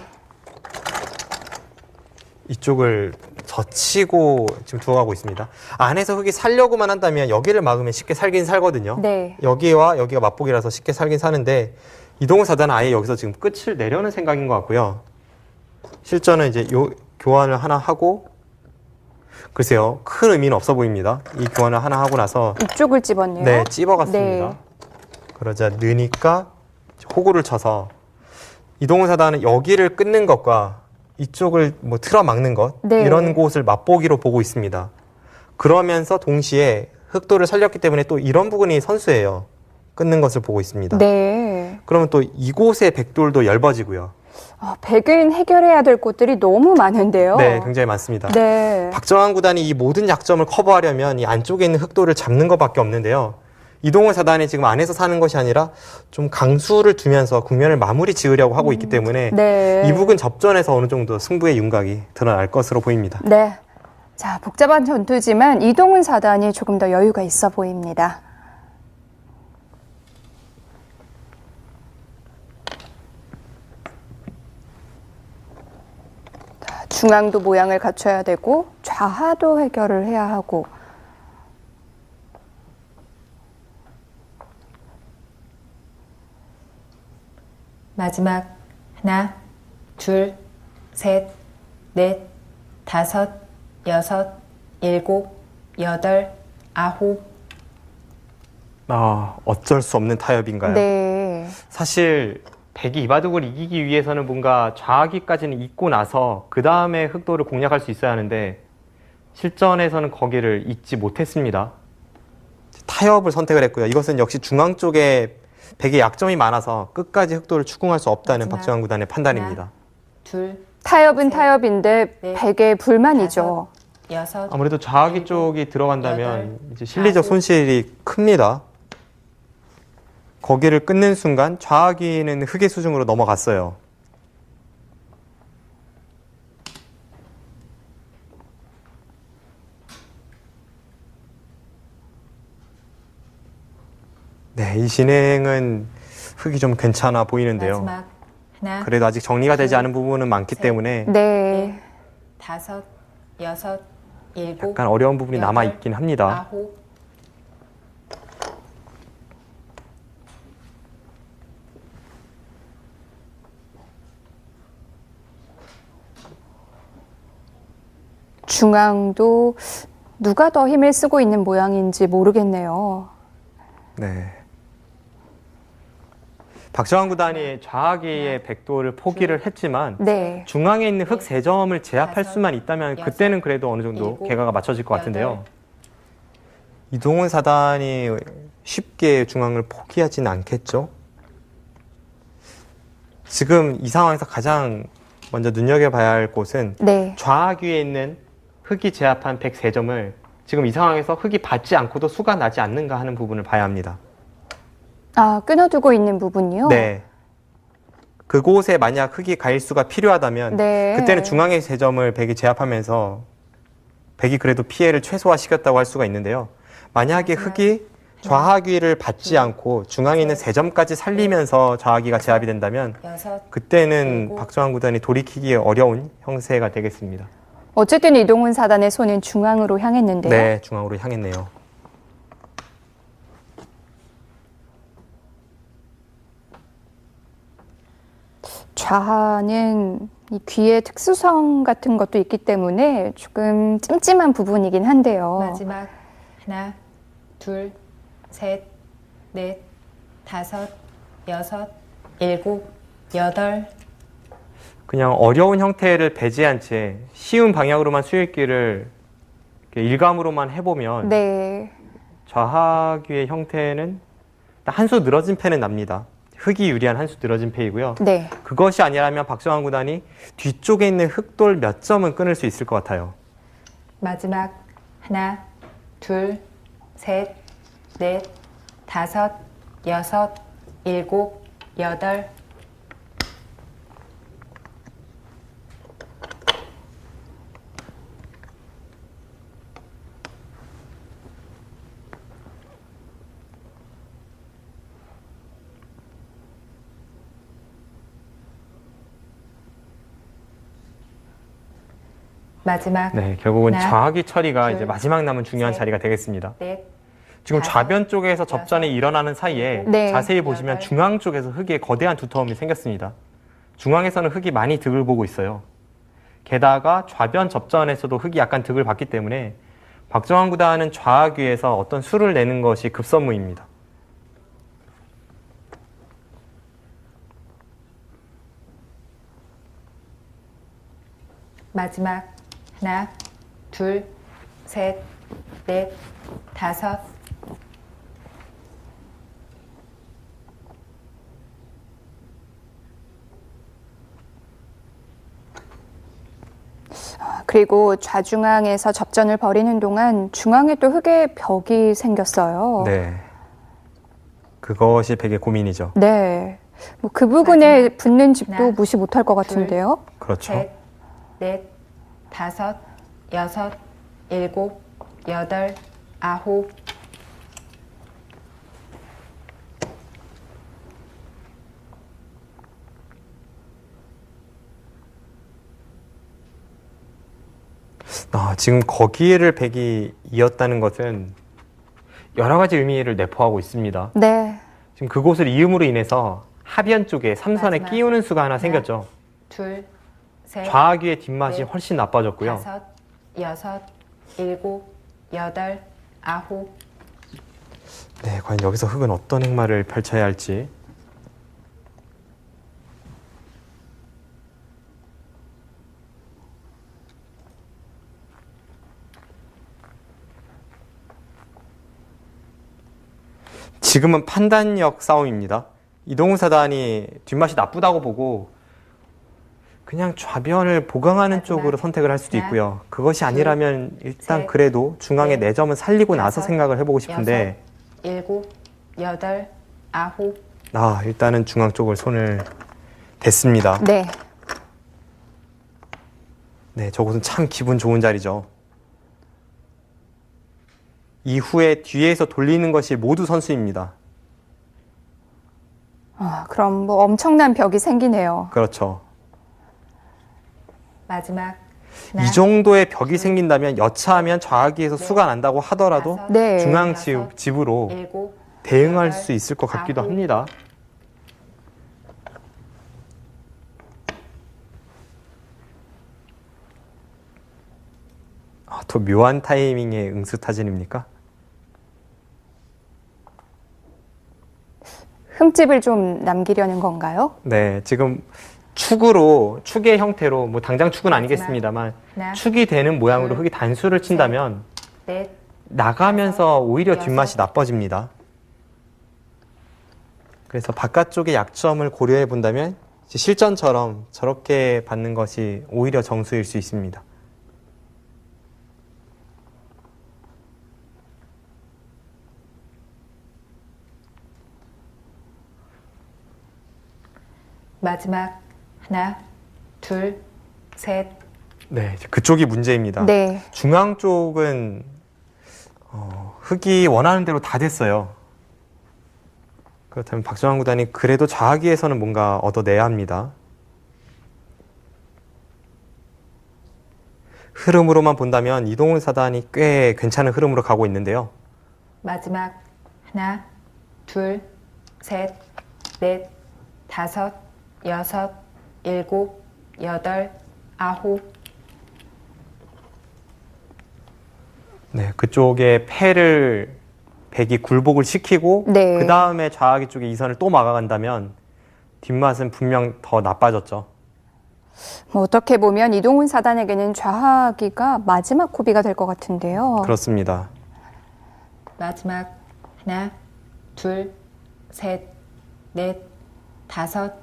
이쪽을 젖히고 지금 두어가고 있습니다. 안에서 흑이 살려고만 한다면 여기를 막으면 쉽게 살긴 살거든요. 네. 여기와 여기가 맛보기라서 쉽게 살긴 사는데 이동훈 사단은 아예 여기서 지금 끝을 내려는 생각인 것 같고요. 실전은 이제 요 교환을 하나 하고 글쎄요, 큰 의미는 없어 보입니다. 이 교환을 하나 하고 나서 이쪽을 집었네요. 네, 찝어갔습니다. 네. 그러자 느니까 호구를 쳐서 이동훈 사단은 여기를 끊는 것과 이쪽을 뭐 틀어 막는 것 네. 이런 곳을 맛보기로 보고 있습니다. 그러면서 동시에 흑도를 살렸기 때문에 또 이런 부분이 선수예요. 끊는 것을 보고 있습니다. 네. 그러면 또 이곳의 백돌도 얇아지고요. 백은 해결해야 될 곳들이 너무 많은데요. 네, 굉장히 많습니다. 네. 박정환 구단이 이 모든 약점을 커버하려면 이 안쪽에 있는 흑도를 잡는 것밖에 없는데요. 이동훈 사단이 지금 안에서 사는 것이 아니라 좀 강수를 두면서 국면을 마무리 지으려고 하고 있기 때문에 네. 이 부분 접전에서 어느 정도 승부의 윤곽이 드러날 것으로 보입니다. 네. 자, 복잡한 전투지만 이동훈 사단이 조금 더 여유가 있어 보입니다. 중앙도 모양을 갖춰야 되고 좌하도 해결을 해야 하고. 마지막 하나, 둘, 셋, 넷, 다섯, 여섯, 일곱, 여덟, 아홉. 어쩔 수 없는 타협인가요? 네. 사실 백이 이바둑을 이기기 위해서는 뭔가 좌하기까지는 잊고 나서 그 다음에 흑도를 공략할 수 있어야 하는데 실전에서는 거기를 잊지 못했습니다. 타협을 선택을 했고요. 이것은 역시 중앙 쪽에 백의 약점이 많아서 끝까지 흑도를 추궁할 수 없다는 마지막 박정환 구단의 판단입니다. 하나, 둘, 타협은 셋, 타협인데 넷, 백의 불만이죠. 여섯. 아무래도 좌하기 일곱, 쪽이 들어간다면 여덟, 이제 실리적 아홉. 손실이 큽니다. 거기를 끊는 순간 좌하기는 흑의 수중으로 넘어갔어요. 네, 이 진행은 흑이 좀 괜찮아 보이는데요. 마지막 하나, 그래도 아직 정리가 되지 둘, 않은 부분은 많기 셋. 때문에 네. 다섯, 여섯, 일곱, 약간 어려운 부분이 여덟, 남아 있긴 합니다. 아홉. 중앙도 누가 더 힘을 쓰고 있는 모양인지 모르겠네요. 네. 박정환 구단이 좌하기의 백도를 포기를 했지만 네. 중앙에 있는 흑 세 점을 제압할 다섯, 수만 있다면 여섯, 그때는 그래도 어느 정도 일곱, 개가가 맞춰질 것 같은데요. 여덟. 이동훈 사단이 쉽게 중앙을 포기하지는 않겠죠. 지금 이 상황에서 가장 먼저 눈여겨봐야 할 곳은 네. 좌하귀에 있는 흑이 제압한 103점을 지금 이 상황에서 흑이 받지 않고도 수가 나지 않는가 하는 부분을 봐야 합니다. 아, 끊어두고 있는 부분이요? 네. 그곳에 만약 흑이 갈 수가 필요하다면 네. 그때는 중앙의 3점을 백이 제압하면서 백이 그래도 피해를 최소화시켰다고 할 수가 있는데요. 만약에 흑이 좌하귀를 받지 않고 중앙에 있는 3점까지 살리면서 좌하귀가 제압이 된다면 여섯, 그때는 일곱, 박정환 구단이 돌이키기 어려운 형세가 되겠습니다. 어쨌든 이동훈 사단의 손은 중앙으로 향했는데요. 네, 중앙으로 향했네요. 좌하는 이 귀의 특수성 같은 것도 있기 때문에 조금 찜찜한 부분이긴 한데요. 마지막 하나, 둘, 셋, 넷, 다섯, 여섯, 일곱, 여덟. 그냥 어려운 형태를 배제한 채 쉬운 방향으로만 수익기를 일감으로만 해보면 네. 좌하귀의 형태는 한 수 늘어진 패는 납니다. 흑이 유리한 한 수 늘어진 패이고요. 네. 그것이 아니라면 박정환 구단이 뒤쪽에 있는 흑돌 몇 점은 끊을 수 있을 것 같아요. 마지막 하나, 둘, 셋, 넷, 다섯, 여섯, 일곱, 여덟. 마지막 네, 결국은 하나, 좌하귀 처리가 둘, 이제 마지막 남은 중요한 셋, 자리가 되겠습니다. 넷, 지금 다섯, 좌변 쪽에서 접전이 여섯, 일어나는 사이에 네. 자세히 보시면 여덟. 중앙 쪽에서 흑의 거대한 두터움이 생겼습니다. 중앙에서는 흑이 많이 득을 보고 있어요. 게다가 좌변 접전에서도 흑이 약간 득을 봤기 때문에 박정환 구단은 좌하귀에서 어떤 수를 내는 것이 급선무입니다. 마지막 하나, 둘, 셋, 넷, 다섯. 그리고 좌중앙에서 접전을 벌이는 동안 중앙에 또 흑의 벽이 생겼어요. 네, 그것이 백의 고민이죠. 네. 뭐 그 부분에 마지막. 붙는 집도 하나, 무시 못할 것 같은데요. 그렇죠. 셋, 넷, 다섯, 여섯, 일곱, 여덟, 아홉. 지금 거기를 백이 이었다는 것은 여러 가지 의미를 내포하고 있습니다. 네. 지금 그곳을 이음으로 인해서 하변 쪽에 삼선에 마지막. 끼우는 수가 하나 생겼죠. 둘, 셋, 좌하귀의 뒷맛이 넷, 훨씬 나빠졌고요. 다섯, 여섯, 일곱, 여덟, 아홉. 네, 과연 여기서 흑은 어떤 행마를 펼쳐야 할지. 지금은 판단력 싸움입니다. 이동훈 사단이 뒷맛이 나쁘다고 보고 그냥 좌변을 보강하는 마지막. 쪽으로 선택을 할 수도 하나, 있고요. 그것이 아니라면 일단 셋, 그래도 중앙의 넷, 4점은 살리고 나서 다섯, 생각을 해보고 싶은데 일곱, 여덟, 아홉. 일단은 중앙 쪽을 손을 댔습니다. 네. 네, 저곳은 참 기분 좋은 자리죠. 이후에 뒤에서 돌리는 것이 모두 선수입니다. 그럼 뭐 엄청난 벽이 생기네요. 그렇죠. 마지막. 이 정도의 벽이 생긴다면 여차하면 좌하기에서 수가 난다고 하더라도 다섯, 네. 중앙 여섯, 집으로 일곱, 대응할 여덟, 수 있을 것 같기도 아홉. 합니다. 더 묘한 타이밍의 응수타진입니까? 흠집을 좀 남기려는 건가요? 네, 지금 축의 형태로 뭐 당장 축은 아니겠습니다만 하나, 축이 되는 모양으로 둘, 흙이 단수를 친다면 넷, 나가면서 오히려 여섯. 뒷맛이 나빠집니다. 그래서 바깥쪽의 약점을 고려해 본다면 실전처럼 저렇게 받는 것이 오히려 정수일 수 있습니다. 마지막. 하나, 둘, 셋. 네, 이제 그쪽이 문제입니다. 네. 중앙 쪽은 흙이 원하는 대로 다 됐어요. 그렇다면 박정환 구단이 그래도 좌하기에서는 뭔가 얻어내야 합니다. 흐름으로만 본다면 이동훈 사단이 꽤 괜찮은 흐름으로 가고 있는데요. 마지막. 하나, 둘, 셋, 넷, 다섯, 여섯, 일곱, 여덟, 아홉. 네, 그쪽에 패를 백이 굴복을 시키고 네. 그 다음에 좌하기 쪽에 이선을 또 막아간다면 뒷맛은 분명 더 나빠졌죠. 뭐 어떻게 보면 이동훈 사단에게는 좌하기가 마지막 고비가 될 것 같은데요. 그렇습니다. 마지막. 하나, 둘, 셋, 넷, 다섯,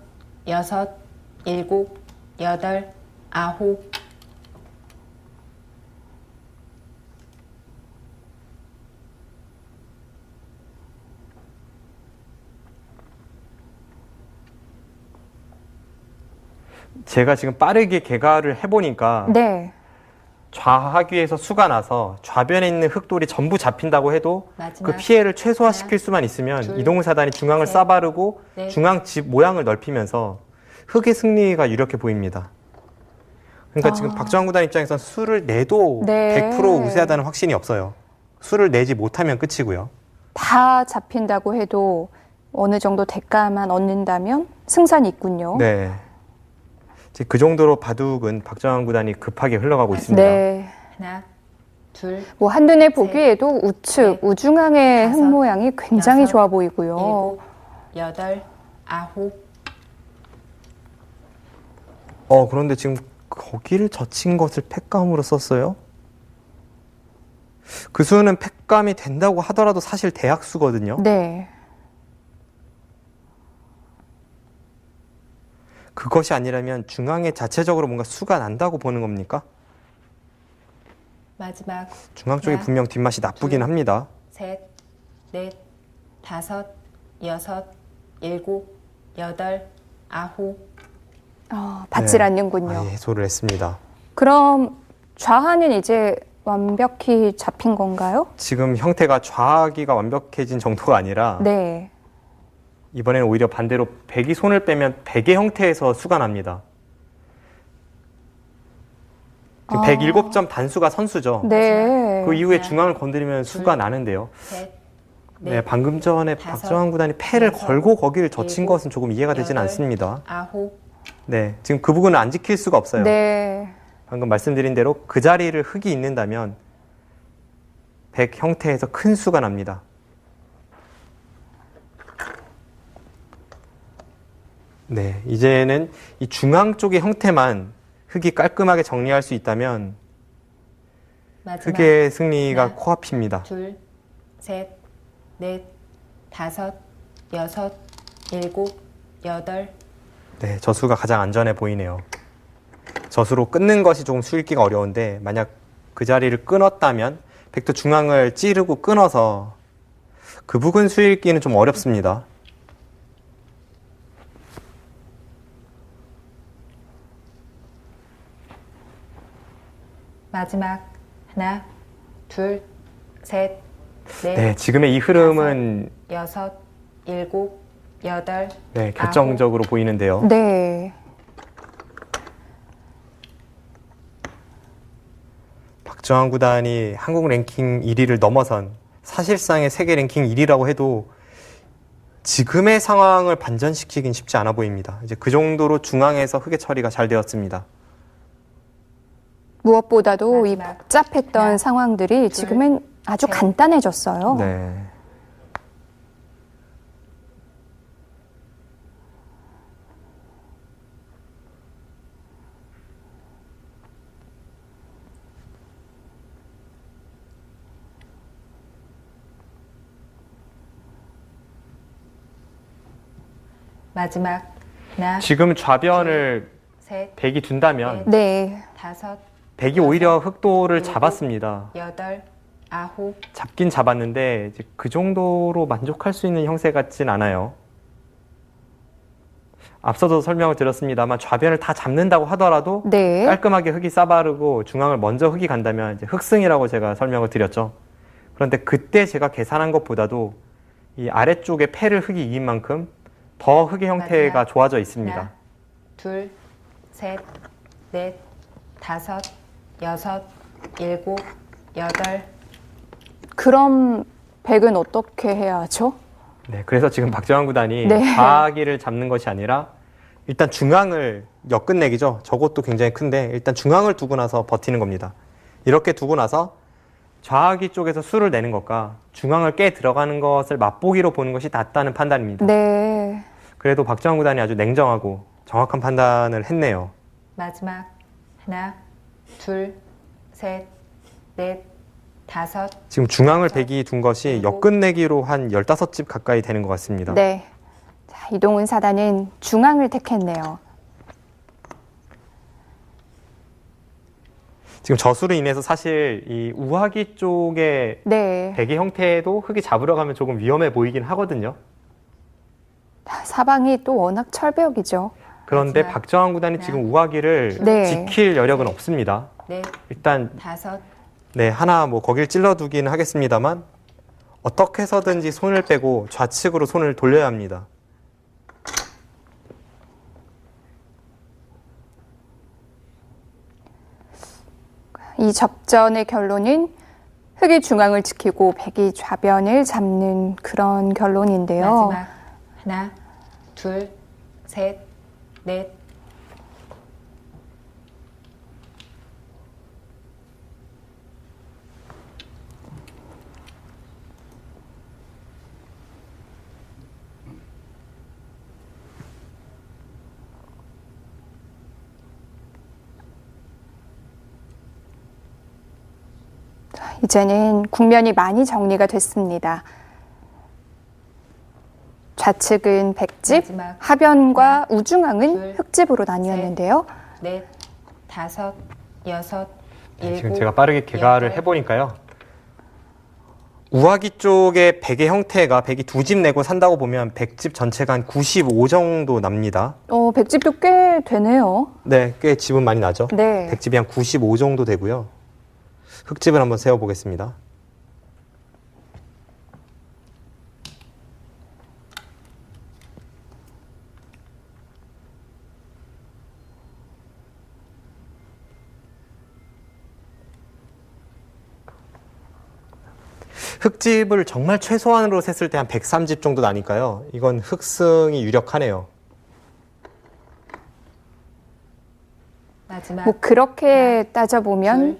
여섯, 일곱, 여덟, 아홉. 제가 지금 빠르게 개가를 해보니까 네. 좌하귀에서 수가 나서 좌변에 있는 흙돌이 전부 잡힌다고 해도 마지막. 그 피해를 최소화시킬 하나, 수만 있으면 둘, 이동훈 사단이 중앙을 셋, 싸바르고 넷. 중앙 집 모양을 넓히면서 흙의 승리가 유력해 보입니다. 그러니까 지금 박정환 구단 입장에서는 수를 내도 네. 100% 우세하다는 확신이 없어요. 수를 내지 못하면 끝이고요. 다 잡힌다고 해도 어느 정도 대가만 얻는다면 승산이 있군요. 네. 이제 그 정도로 바둑은 박정환 구단이 급하게 흘러가고 있습니다. 네. 하나, 둘, 뭐 한눈에 보기에도 우측, 넷, 우중앙의 다섯, 흙 모양이 굉장히 여섯, 좋아 보이고요. 일곱, 여덟, 아홉. 그런데 지금 거기를 젖힌 것을 팩감으로 썼어요? 그 수는 팩감이 된다고 하더라도 사실 대약수거든요. 네. 그것이 아니라면 중앙에 자체적으로 뭔가 수가 난다고 보는 겁니까? 마지막. 중앙 쪽에 하나, 분명 뒷맛이 나쁘긴 둘, 합니다. 셋, 넷, 다섯, 여섯, 일곱, 여덟, 아홉. 받질 네. 않는군요. 예소를 했습니다. 그럼 좌하는 이제 완벽히 잡힌 건가요? 지금 형태가 좌하기가 완벽해진 정도가 아니라 네. 이번에는 오히려 반대로 백이 손을 빼면 백의 형태에서 수가 납니다. 지금 107점 단수가 선수죠. 네. 그 이후에 중앙을 건드리면 수가 나는데요. 네, 방금 전에 박정환 구단이 패를 걸고 거기를 젖힌 것은 조금 이해가 되지는 않습니다. 네, 지금 그 부분은 안 지킬 수가 없어요. 네. 방금 말씀드린 대로 그 자리를 흙이 있는다면 100 형태에서 큰 수가 납니다. 네, 이제는 이 중앙 쪽의 형태만 흙이 깔끔하게 정리할 수 있다면 흙의 승리가 하나, 코앞입니다. 둘, 셋, 넷, 다섯, 여섯, 일곱, 여덟. 네, 저수가 가장 안전해 보이네요. 저수로 끊는 것이 조금 수읽기가 어려운데 만약 그 자리를 끊었다면 백도 중앙을 찌르고 끊어서 그 부분 수읽기는 좀 어렵습니다. 마지막 하나, 둘, 셋, 넷, 네, 지금의 이 흐름은 여섯, 일곱, 여덟. 네, 결정적으로 보이는데요. 네. 박정환 구단이 한국 랭킹 1위를 넘어선 사실상의 세계 랭킹 1위라고 해도 지금의 상황을 반전시키긴 쉽지 않아 보입니다. 이제 그 정도로 중앙에서 흙의 처리가 잘 되었습니다. 무엇보다도 이 마지막. 복잡했던 하나, 상황들이 지금은 아주 셋. 간단해졌어요. 네. 마지막 하나, 지금 좌변을 셋, 백이 둔다면 네. 다섯, 백이 오히려 흑도를 일곱, 잡았습니다. 여덟, 아홉. 잡긴 잡았는데 이제 그 정도로 만족할 수 있는 형세 같진 않아요. 앞서도 설명을 드렸습니다만 좌변을 다 잡는다고 하더라도 네. 깔끔하게 흙이 싸바르고 중앙을 먼저 흙이 간다면 이제 흑승이라고 제가 설명을 드렸죠. 그런데 그때 제가 계산한 것보다도 이 아래쪽에 패를 흙이 이긴 만큼 더 흙의 형태가 마지막. 좋아져 있습니다. 하나, 둘, 셋, 넷, 다섯, 여섯, 일곱, 여덟. 그럼 백은 어떻게 해야 하죠? 네, 그래서 지금 박정환 구단이 네. 좌기를 잡는 것이 아니라 일단 중앙을 역끝내기죠. 저것도 굉장히 큰데 일단 중앙을 두고 나서 버티는 겁니다. 이렇게 두고 나서 좌기 쪽에서 수를 내는 것과 중앙을 깨 들어가는 것을 맛보기로 보는 것이 낫다는 판단입니다. 네. 그래도 박정환 구단이 아주 냉정하고 정확한 판단을 했네요. 마지막 하나, 둘, 셋, 넷, 다섯. 지금 중앙을 백이 둔 것이 일곱. 역끝내기로 한 15집 가까이 되는 것 같습니다. 네. 자, 이동훈 사단은 중앙을 택했네요. 지금 저수로 인해서 사실 이 우하기 쪽에 네. 백의 형태도 흙이 잡으러 가면 조금 위험해 보이긴 하거든요. 사방이 또 워낙 철벽이죠. 그런데 마지막. 박정환 구단이 하나, 지금 우하기를 네. 지킬 여력은 없습니다. 넷, 일단 다섯. 네, 하나 뭐 거길 찔러두기는 하겠습니다만 어떻게 해서든지 손을 빼고 좌측으로 손을 돌려야 합니다. 이 접전의 결론은 흑이 중앙을 지키고 백이 좌변을 잡는 그런 결론인데요. 마지막 하나, 둘, 셋, 넷. 이제는 국면이 많이 정리가 됐습니다. 좌측은 백집, 마지막. 하변과 우중앙은 둘, 흑집으로 나뉘었는데요. 넷, 다섯, 여섯, 네, 일곱. 지금 제가 빠르게 개가를 여덟. 해보니까요. 우하기 쪽에 백의 형태가 백이 두 집 내고 산다고 보면 백집 전체가 한 95 정도 납니다. 백집도 꽤 되네요. 네, 꽤 집은 많이 나죠. 네. 백집이 한 95 정도 되고요. 흑집을 한번 세어보겠습니다. 흙집을 정말 최소한으로 셌을 때 한 103집 정도 나니까요. 이건 흑승이 유력하네요. 마지막 뭐 그렇게 따져보면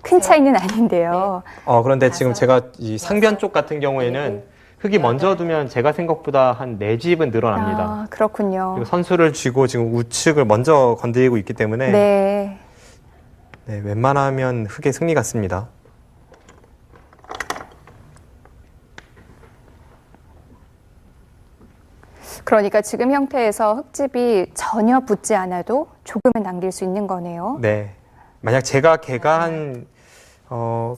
큰 차이는 아닌데요. 그런데 지금 제가 이 상변 쪽 같은 경우에는 흙이 먼저 두면 제가 생각보다 한 4집은 늘어납니다. 아, 그렇군요. 그리고 선수를 쥐고 지금 우측을 먼저 건드리고 있기 때문에 네. 네, 웬만하면 흙의 승리 같습니다. 그러니까 지금 형태에서 흙집이 전혀 붙지 않아도 조금은 남길 수 있는 거네요. 네. 만약 제가 계산,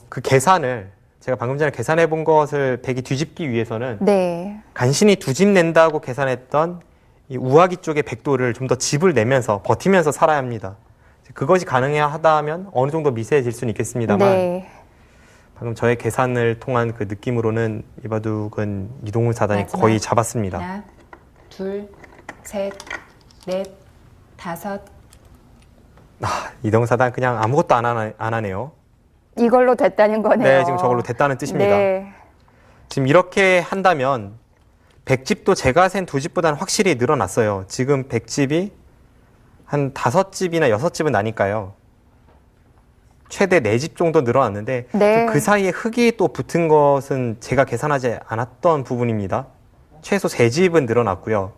그 계산을, 제가 방금 전에 계산해 본 것을 백이 뒤집기 위해서는 네. 간신히 2집 낸다고 계산했던 이 우하기 쪽의 백도를 좀 더 집을 내면서 버티면서 살아야 합니다. 그것이 가능하다 하면 어느 정도 미세해질 수는 있겠습니다만 네. 방금 저의 계산을 통한 그 느낌으로는 이 바둑은 이동훈 사단이 마지막. 거의 잡았습니다. 하나, 둘, 셋, 넷, 다섯. 이동훈 사단 그냥 아무것도 안 하네요. 이걸로 됐다는 거네요. 네, 지금 저걸로 됐다는 뜻입니다. 네. 지금 이렇게 한다면 100집도 제가 센 2집보다는 확실히 늘어났어요. 지금 100집이 한 5집이나 6집은 나니까요. 최대 4집 정도 늘어났는데 네. 그 사이에 흙이 또 붙은 것은 제가 계산하지 않았던 부분입니다. 최소 3집은 늘어났고요.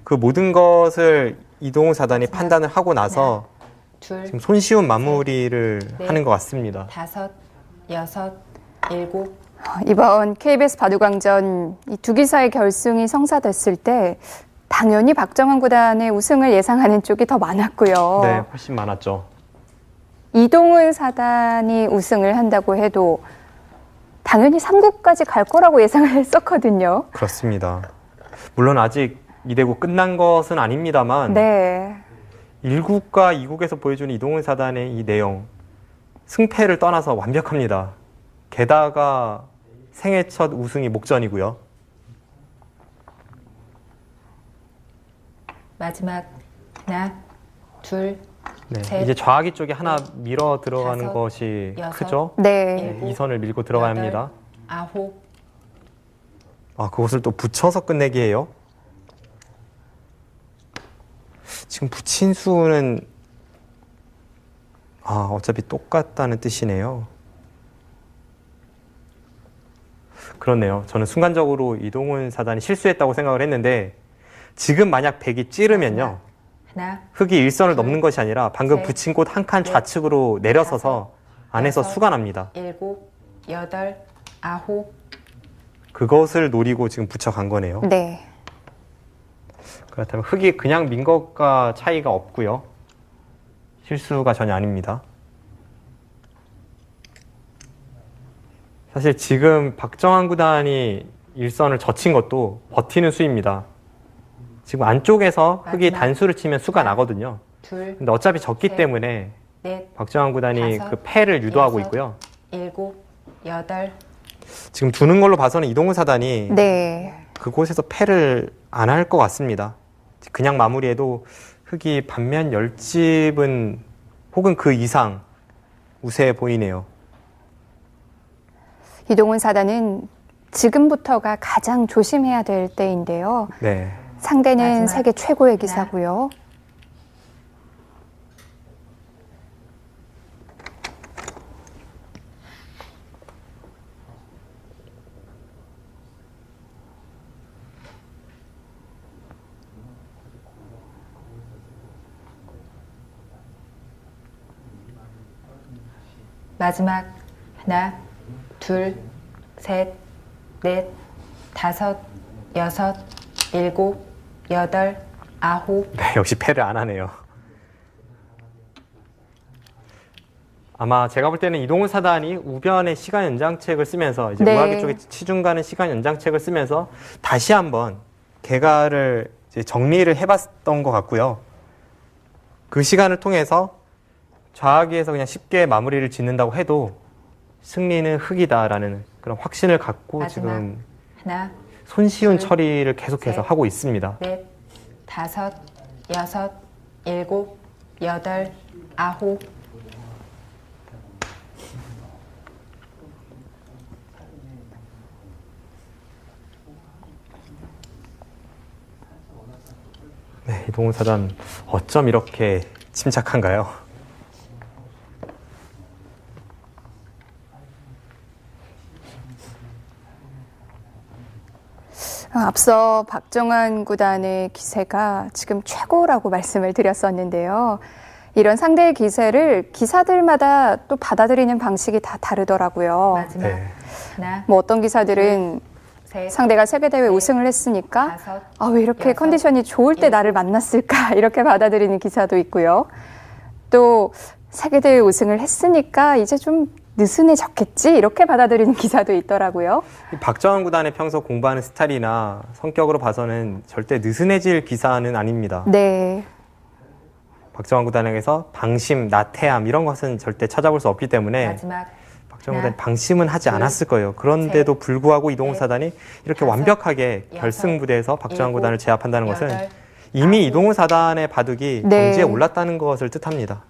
그 모든 것을 이동훈 사단이 판단을 하고 나서 둘, 지금 손쉬운 마무리를 넷, 하는 것 같습니다. 다섯, 여섯, 일곱. 이번 KBS 바둑왕전 이 두 기사의 결승이 성사됐을 때 당연히 박정환 구단의 우승을 예상하는 쪽이 더 많았고요. 네, 훨씬 많았죠. 이동훈 사단이 우승을 한다고 해도 당연히 3국까지 갈 거라고 예상을 했었거든요. 그렇습니다. 물론 아직 2대국 끝난 것은 아닙니다만 네. 1국과 2국에서 보여주는 이동훈 사단의 이 내용, 승패를 떠나서 완벽합니다. 게다가 생애 첫 우승이 목전이고요. 마지막 하나, 둘, 네, 셋, 이제 좌하기 쪽에 하나 밀어 들어가는 다섯, 것이 여섯, 크죠. 네. 네, 이 선을 밀고 들어가야 여덟, 합니다. 아홉. 그것을 또 붙여서 끝내기 해요. 지금 붙인 수는 어차피 똑같다는 뜻이네요. 그렇네요. 저는 순간적으로 이동훈 사단이 실수했다고 생각을 했는데 지금 만약 백이 찌르면요. 하나, 흙이 일선을 넘는 것이 아니라 방금 셋, 붙인 곳 한 칸 넷, 좌측으로 내려서서 안에서 여섯, 수가 납니다. 일곱, 여덟, 아홉. 그것을 노리고 지금 붙여간 거네요. 네. 그렇다면 흙이 그냥 민 것과 차이가 없고요. 실수가 전혀 아닙니다. 사실 지금 박정환 구단이 일선을 젖힌 것도 버티는 수입니다. 지금 안쪽에서 흙이 마지막. 단수를 치면 수가 나거든요. 둘, 근데 어차피 졌기 셋, 때문에 넷, 박정환 구단이 다섯, 그 패를 유도하고 여섯, 있고요. 일곱, 여덟. 지금 두는 걸로 봐서는 이동훈 사단이 네. 그곳에서 패를 안 할 것 같습니다. 그냥 마무리해도 흙이 반면 10집은 혹은 그 이상 우세해 보이네요. 이동훈 사단은 지금부터가 가장 조심해야 될 때인데요. 네. 상대는 마지막. 세계 최고의 기사고요. 마지막 하나, 둘, 셋, 넷, 다섯, 여섯, 일곱, 여덟, 아홉. 네, 역시 패를 안 하네요. 아마 제가 볼 때는 이동훈 사단이 우변의 시간 연장책을 쓰면서 이제 네. 우하기 쪽에 치중 가는 시간 연장책을 쓰면서 다시 한번 개가를 이제 정리를 해봤던 것 같고요. 그 시간을 통해서 좌하기에서 그냥 쉽게 마무리를 짓는다고 해도 승리는 흙이다라는 그런 확신을 갖고 마지막. 지금 하나, 손쉬운 둘, 처리를 계속해서 셋. 하고 있습니다. 넷, 다섯, 여섯, 일곱, 여덟, 아홉. 네, 이동훈 사단 어쩜 이렇게 침착한가요? 앞서 박정환 구단의 기세가 지금 최고라고 말씀을 드렸었는데요. 이런 상대의 기세를 기사들마다 또 받아들이는 방식이 다 다르더라고요. 마지막 네. 하나, 뭐 어떤 기사들은 셋, 상대가 세계대회 우승을 했으니까 다섯, 아, 왜 이렇게 여섯, 컨디션이 좋을 때 나를 만났을까 이렇게 받아들이는 기사도 있고요. 또 세계대회 우승을 했으니까 이제 좀 느슨해졌겠지 이렇게 받아들이는 기사도 있더라고요. 이 박정환 구단의 평소 공부하는 스타일이나 성격으로 봐서는 절대 느슨해질 기사는 아닙니다. 네. 박정환 구단에게서 방심, 나태함 이런 것은 절대 찾아볼 수 없기 때문에 마지막 박정환 하나, 구단이 방심은 하지 둘, 않았을 거예요. 그런데도 셋, 불구하고 이동훈 넷, 사단이 이렇게 다섯, 완벽하게 여섯, 결승 무대에서 박정환 일곱, 구단을 제압한다는 것은 여덟, 이미 아홉, 이동훈 사단의 바둑이 네. 경지에 올랐다는 것을 뜻합니다.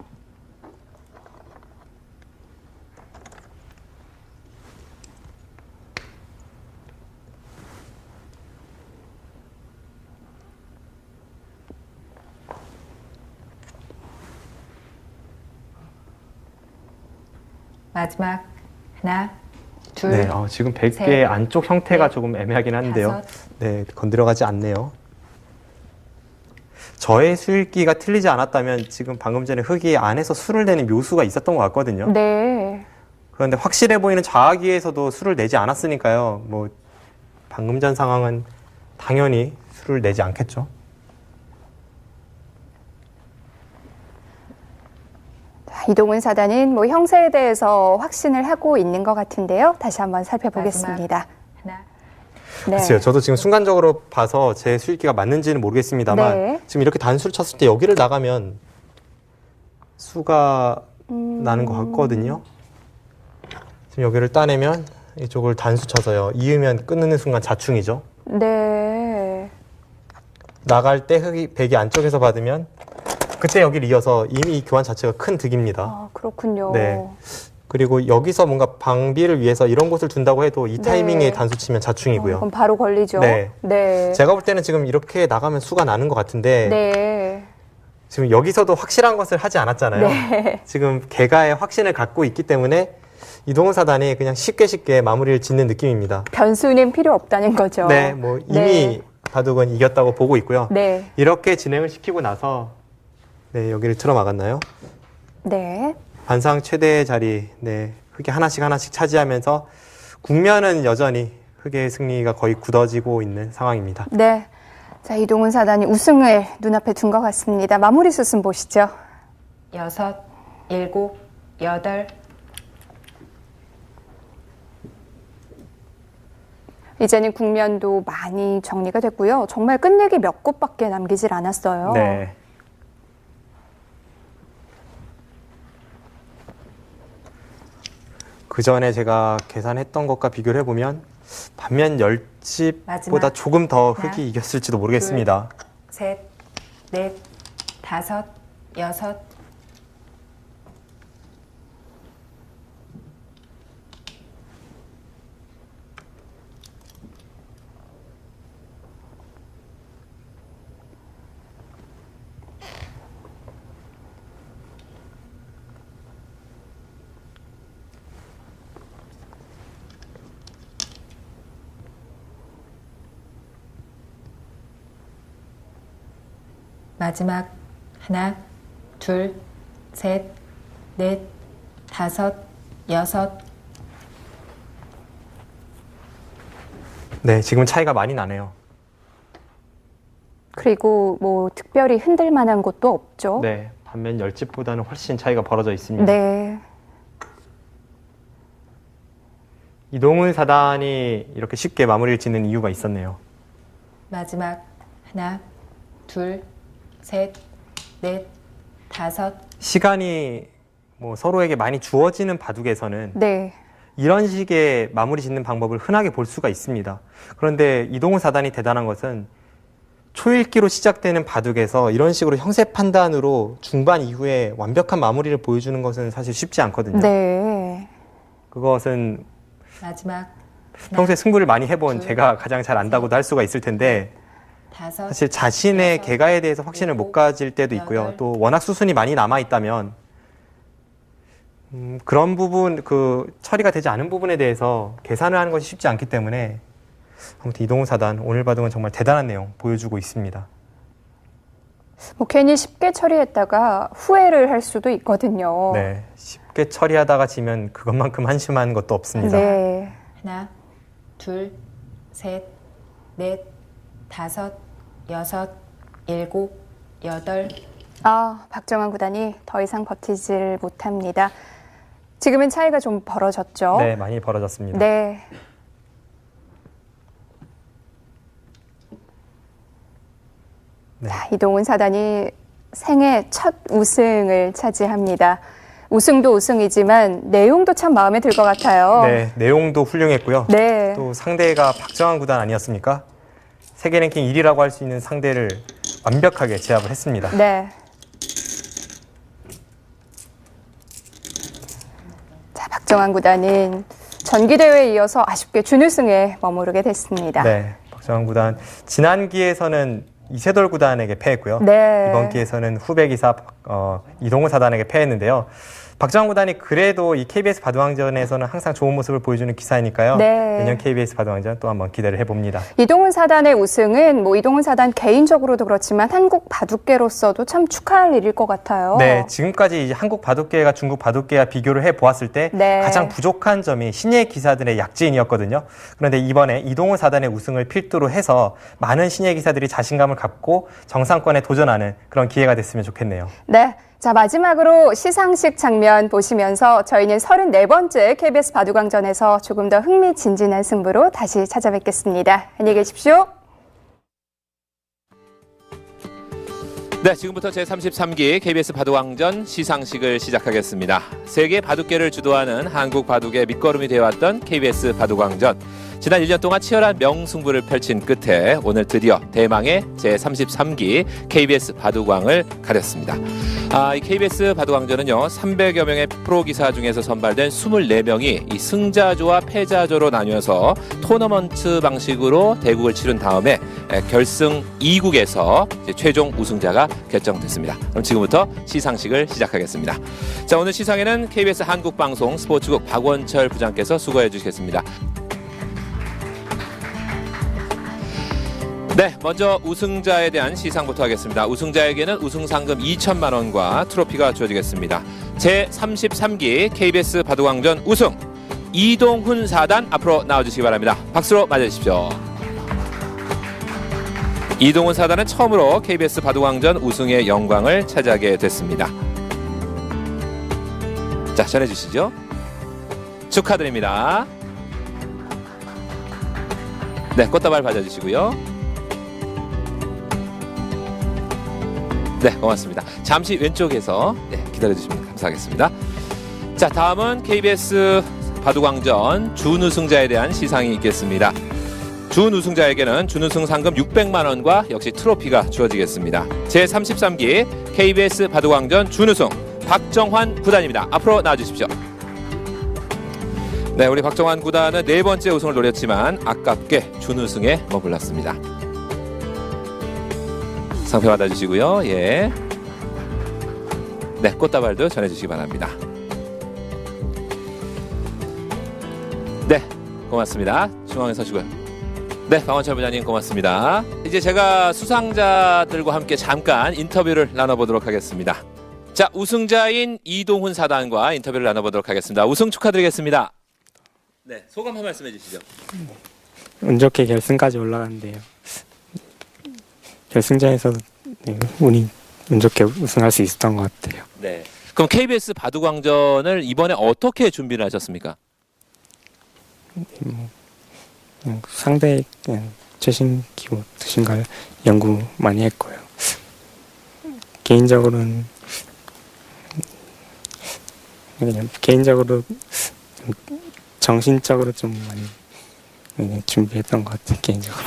마지막 하나, 둘, 네, 지금 100개 셋, 안쪽 형태가 넷, 조금 애매하긴 한데요. 다섯. 네, 건드려가지 않네요. 저의 수읽기가 틀리지 않았다면 지금 방금 전에 흙이 안에서 수를 내는 묘수가 있었던 것 같거든요. 네. 그런데 확실해 보이는 자아기에서도 수를 내지 않았으니까요. 뭐 방금 전 상황은 당연히 수를 내지 않겠죠. 이동훈 사단은 뭐 형세에 대해서 확신을 하고 있는 것 같은데요. 다시 한번 살펴보겠습니다. 하나, 네. 글쎄요. 저도 지금 순간적으로 봐서 제 수읽기가 맞는지는 모르겠습니다만 네. 지금 이렇게 단수를 쳤을 때 여기를 나가면 수가 나는 것 같거든요. 지금 여기를 따내면 이쪽을 단수 쳐서요. 이으면 끊는 순간 자충이죠. 네. 나갈 때 흙이 백이 안쪽에서 받으면 그때 여기를 이어서 이미 이 교환 자체가 큰 득입니다. 아, 그렇군요. 네. 그리고 여기서 뭔가 방비를 위해서 이런 곳을 둔다고 해도 이 타이밍에 네. 단수 치면 자충이고요. 그럼 바로 걸리죠. 네. 네. 제가 볼 때는 지금 이렇게 나가면 수가 나는 것 같은데 네. 지금 여기서도 확실한 것을 하지 않았잖아요. 네. 지금 개가의 확신을 갖고 있기 때문에 이동훈 사단이 그냥 쉽게 마무리를 짓는 느낌입니다. 변수는 필요 없다는 거죠. 네, 뭐 이미 네. 바둑은 이겼다고 보고 있고요. 네. 이렇게 진행을 시키고 나서 네, 여기를 틀어 막았나요? 네. 반상 최대의 자리, 네, 흙이 하나씩 차지하면서 국면은 여전히 흙의 승리가 거의 굳어지고 있는 상황입니다. 네. 자, 이동훈 사단이 우승을 눈앞에 둔 것 같습니다. 마무리 수순 보시죠. 여섯, 일곱, 여덟. 이제는 국면도 많이 정리가 됐고요. 정말 끝내기 몇 곳밖에 남기질 않았어요. 네. 그 전에 제가 계산했던 것과 비교를 해보면 반면 10집보다 마지막. 조금 더 하나, 흙이 이겼을지도 모르겠습니다. 셋, 넷, 다섯, 여섯. 마지막 하나, 둘, 셋, 넷, 다섯, 여섯. 네, 지금 차이가 많이 나네요. 그리고 뭐 특별히 흔들 만한 곳도 없죠. 네, 반면 10집보다는 훨씬 차이가 벌어져 있습니다. 네. 이동훈 사단이 이렇게 쉽게 마무리를 짓는 이유가 있었네요. 마지막 하나, 둘, 셋, 넷, 다섯. 시간이 뭐 서로에게 많이 주어지는 바둑에서는 네. 이런 식의 마무리 짓는 방법을 흔하게 볼 수가 있습니다. 그런데 이동훈 사단이 대단한 것은 초읽기로 시작되는 바둑에서 이런 식으로 형세 판단으로 중반 이후에 완벽한 마무리를 보여주는 것은 사실 쉽지 않거든요. 네. 그것은 마지막 평소에 승부를 많이 해본 둘, 제가 가장 잘 안다고도 할 수가 있을 텐데 사실 자신의 개가에 대해서 확신을 못 가질 때도 있고요. 또 워낙 수순이 많이 남아 있다면 그런 부분, 처리가 되지 않은 부분에 대해서 계산을 하는 것이 쉽지 않기 때문에 아무튼 이동훈 사단 오늘 바둑은 정말 대단한 내용 보여주고 있습니다. 뭐 괜히 쉽게 처리했다가 후회를 할 수도 있거든요. 네, 쉽게 처리하다가 지면 그것만큼 한심한 것도 없습니다. 네. 하나, 둘, 셋, 넷, 다섯, 여섯, 일곱, 여덟. 박정환 구단이 더 이상 버티질 못합니다. 지금은 차이가 좀 벌어졌죠? 네, 많이 벌어졌습니다. 네. 네. 자, 이동훈 사단이 생애 첫 우승을 차지합니다. 우승도 우승이지만 내용도 참 마음에 들 것 같아요. 네, 내용도 훌륭했고요. 네. 또 상대가 박정환 구단 아니었습니까? 세계 랭킹 1위라고 할 수 있는 상대를 완벽하게 제압을 했습니다. 네. 자, 박정환 구단은 전기대회에 이어서 아쉽게 준우승에 머무르게 됐습니다. 네, 박정환 구단 지난 기에서는 이세돌 구단에게 패했고요. 네. 이번 기에서는 후배 기사 이동훈 사단에게 패했는데요. 박정환 구단이 그래도 이 KBS 바둑왕전에서는 항상 좋은 모습을 보여주는 기사이니까요. 네. 내년 KBS 바둑왕전 또 한번 기대를 해봅니다. 이동훈 사단의 우승은 뭐 이동훈 사단 개인적으로도 그렇지만 한국 바둑계로서도 참 축하할 일일 것 같아요. 네, 지금까지 이제 한국 바둑계가 중국 바둑계와 비교를 해보았을 때 네. 가장 부족한 점이 신예 기사들의 약진이었거든요. 그런데 이번에 이동훈 사단의 우승을 필두로 해서 많은 신예 기사들이 자신감을 갖고 정상권에 도전하는 그런 기회가 됐으면 좋겠네요. 네. 자, 마지막으로 시상식 장면 보시면서 저희는 34번째 KBS 바둑왕전에서 조금 더 흥미진진한 승부로 다시 찾아뵙겠습니다. 안녕히 계십시오. 네, 지금부터 제33기 KBS 바둑왕전 시상식을 시작하겠습니다. 세계 바둑계를 주도하는 한국 바둑의 밑거름이 되어왔던 KBS 바둑왕전. 지난 1년 동안 치열한 명승부를 펼친 끝에 오늘 드디어 대망의 제33기 KBS 바둑왕을 가렸습니다. 이 KBS 바둑왕전은요, 300여 명의 프로기사 중에서 선발된 24명이 이 승자조와 패자조로 나뉘어서 토너먼트 방식으로 대국을 치른 다음에 결승 2국에서 최종 우승자가 결정됐습니다. 그럼 지금부터 시상식을 시작하겠습니다. 자, 오늘 시상에는 KBS 한국방송 스포츠국 박원철 부장께서 수고해 주시겠습니다. 네, 먼저 우승자에 대한 시상부터 하겠습니다. 우승자에게는 우승상금 2천만 원과 트로피가 주어지겠습니다. 제33기 KBS 바둑왕전 우승 이동훈 사단 앞으로 나와주시기 바랍니다. 박수로 맞아주십시오. 이동훈 사단은 처음으로 KBS 바둑왕전 우승의 영광을 차지하게 됐습니다. 자, 전해주시죠. 축하드립니다. 네, 꽃다발 받아주시고요. 네, 고맙습니다. 잠시 왼쪽에서 기다려주시면 감사하겠습니다. 자, 다음은 KBS 바둑왕전 준우승자에 대한 시상이 있겠습니다. 준우승자에게는 준우승 상금 600만 원과 역시 트로피가 주어지겠습니다. 제33기 KBS 바둑왕전 준우승 박정환 구단입니다. 앞으로 나와주십시오. 네, 우리 박정환 구단은 4번째 우승을 노렸지만 아깝게 준우승에 머물렀습니다. 상패 받아주시고요. 예. 네, 꽃다발도 전해주시기 바랍니다. 네, 고맙습니다. 중앙에 서시고요. 네, 박원철 부장님 고맙습니다. 이제 제가 수상자들과 함께 잠깐 인터뷰를 나눠보도록 하겠습니다. 자, 우승자인 이동훈 사단과 인터뷰를 나눠보도록 하겠습니다. 우승 축하드리겠습니다. 네, 소감 한 말씀 해주시죠. 운 좋게 결승까지 올라갔는데요. 결승전에서 운이 운 좋게 우승할 수 있었던 것 같아요. 네. 그럼 KBS 바둑왕전을 이번에 어떻게 준비를 하셨습니까? 상대 최신 기호 뜻인가를 연구 많이 했고요. 개인적으로는 그냥 개인적으로 좀 정신적으로 좀 많이 준비했던 것 같아요. 개인적으로.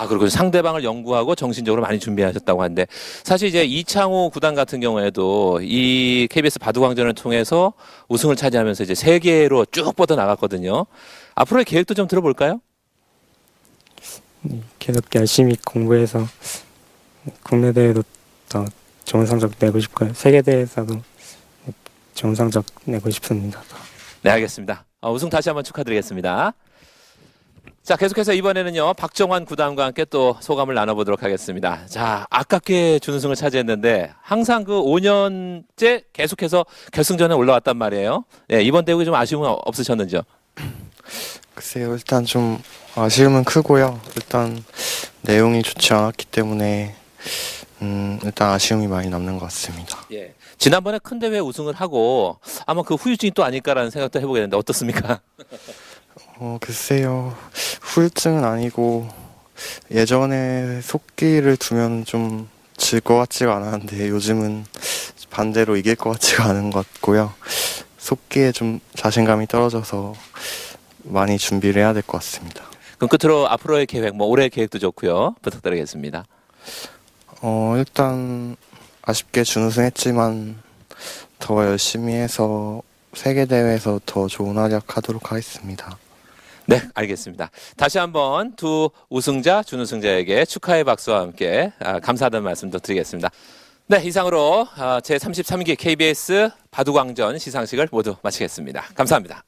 그리고 상대방을 연구하고 정신적으로 많이 준비하셨다고 하는데 사실 이제 이창호 구단 같은 경우에도 이 KBS 바둑왕전을 통해서 우승을 차지하면서 이제 세계로 쭉 뻗어 나갔거든요. 앞으로의 계획도 좀 들어볼까요? 계속 열심히 공부해서 국내 대회도 더 좋은 성적 내고 싶고요. 세계 대회에서도 좋은 성적 내고 싶습니다. 네, 알겠습니다. 우승 다시 한번 축하드리겠습니다. 자, 계속해서 이번에는요, 박정환 구단과 함께 또 소감을 나눠보도록 하겠습니다. 자, 아깝게 준우승을 차지했는데 항상 그 5년째 계속해서 결승전에 올라왔단 말이에요. 네, 이번 대회 좀 아쉬움은 없으셨는지요? 글쎄요, 일단 좀 아쉬움은 크고요. 일단 내용이 좋지 않았기 때문에 일단 아쉬움이 많이 남는 것 같습니다. 예. 지난번에 큰 대회 우승을 하고 아마 그 후유증이 또 아닐까라는 생각도 해보게 되는데 어떻습니까? 글쎄요, 후유증은 아니고 예전에 속기를 두면 좀 질 것 같지가 않았는데 요즘은 반대로 이길 것 같지가 않은 것 같고요. 속기에 좀 자신감이 떨어져서 많이 준비를 해야 될 것 같습니다. 그럼 끝으로 앞으로의 계획, 뭐 올해의 계획도 좋고요. 부탁드리겠습니다. 일단 아쉽게 준우승했지만 더 열심히 해서 세계대회에서 더 좋은 활약하도록 하겠습니다. 네, 알겠습니다. 다시 한번 두 우승자, 준우승자에게 축하의 박수와 함께 감사하다는 말씀도 드리겠습니다. 네, 이상으로 제33기 KBS 바둑왕전 시상식을 모두 마치겠습니다. 감사합니다.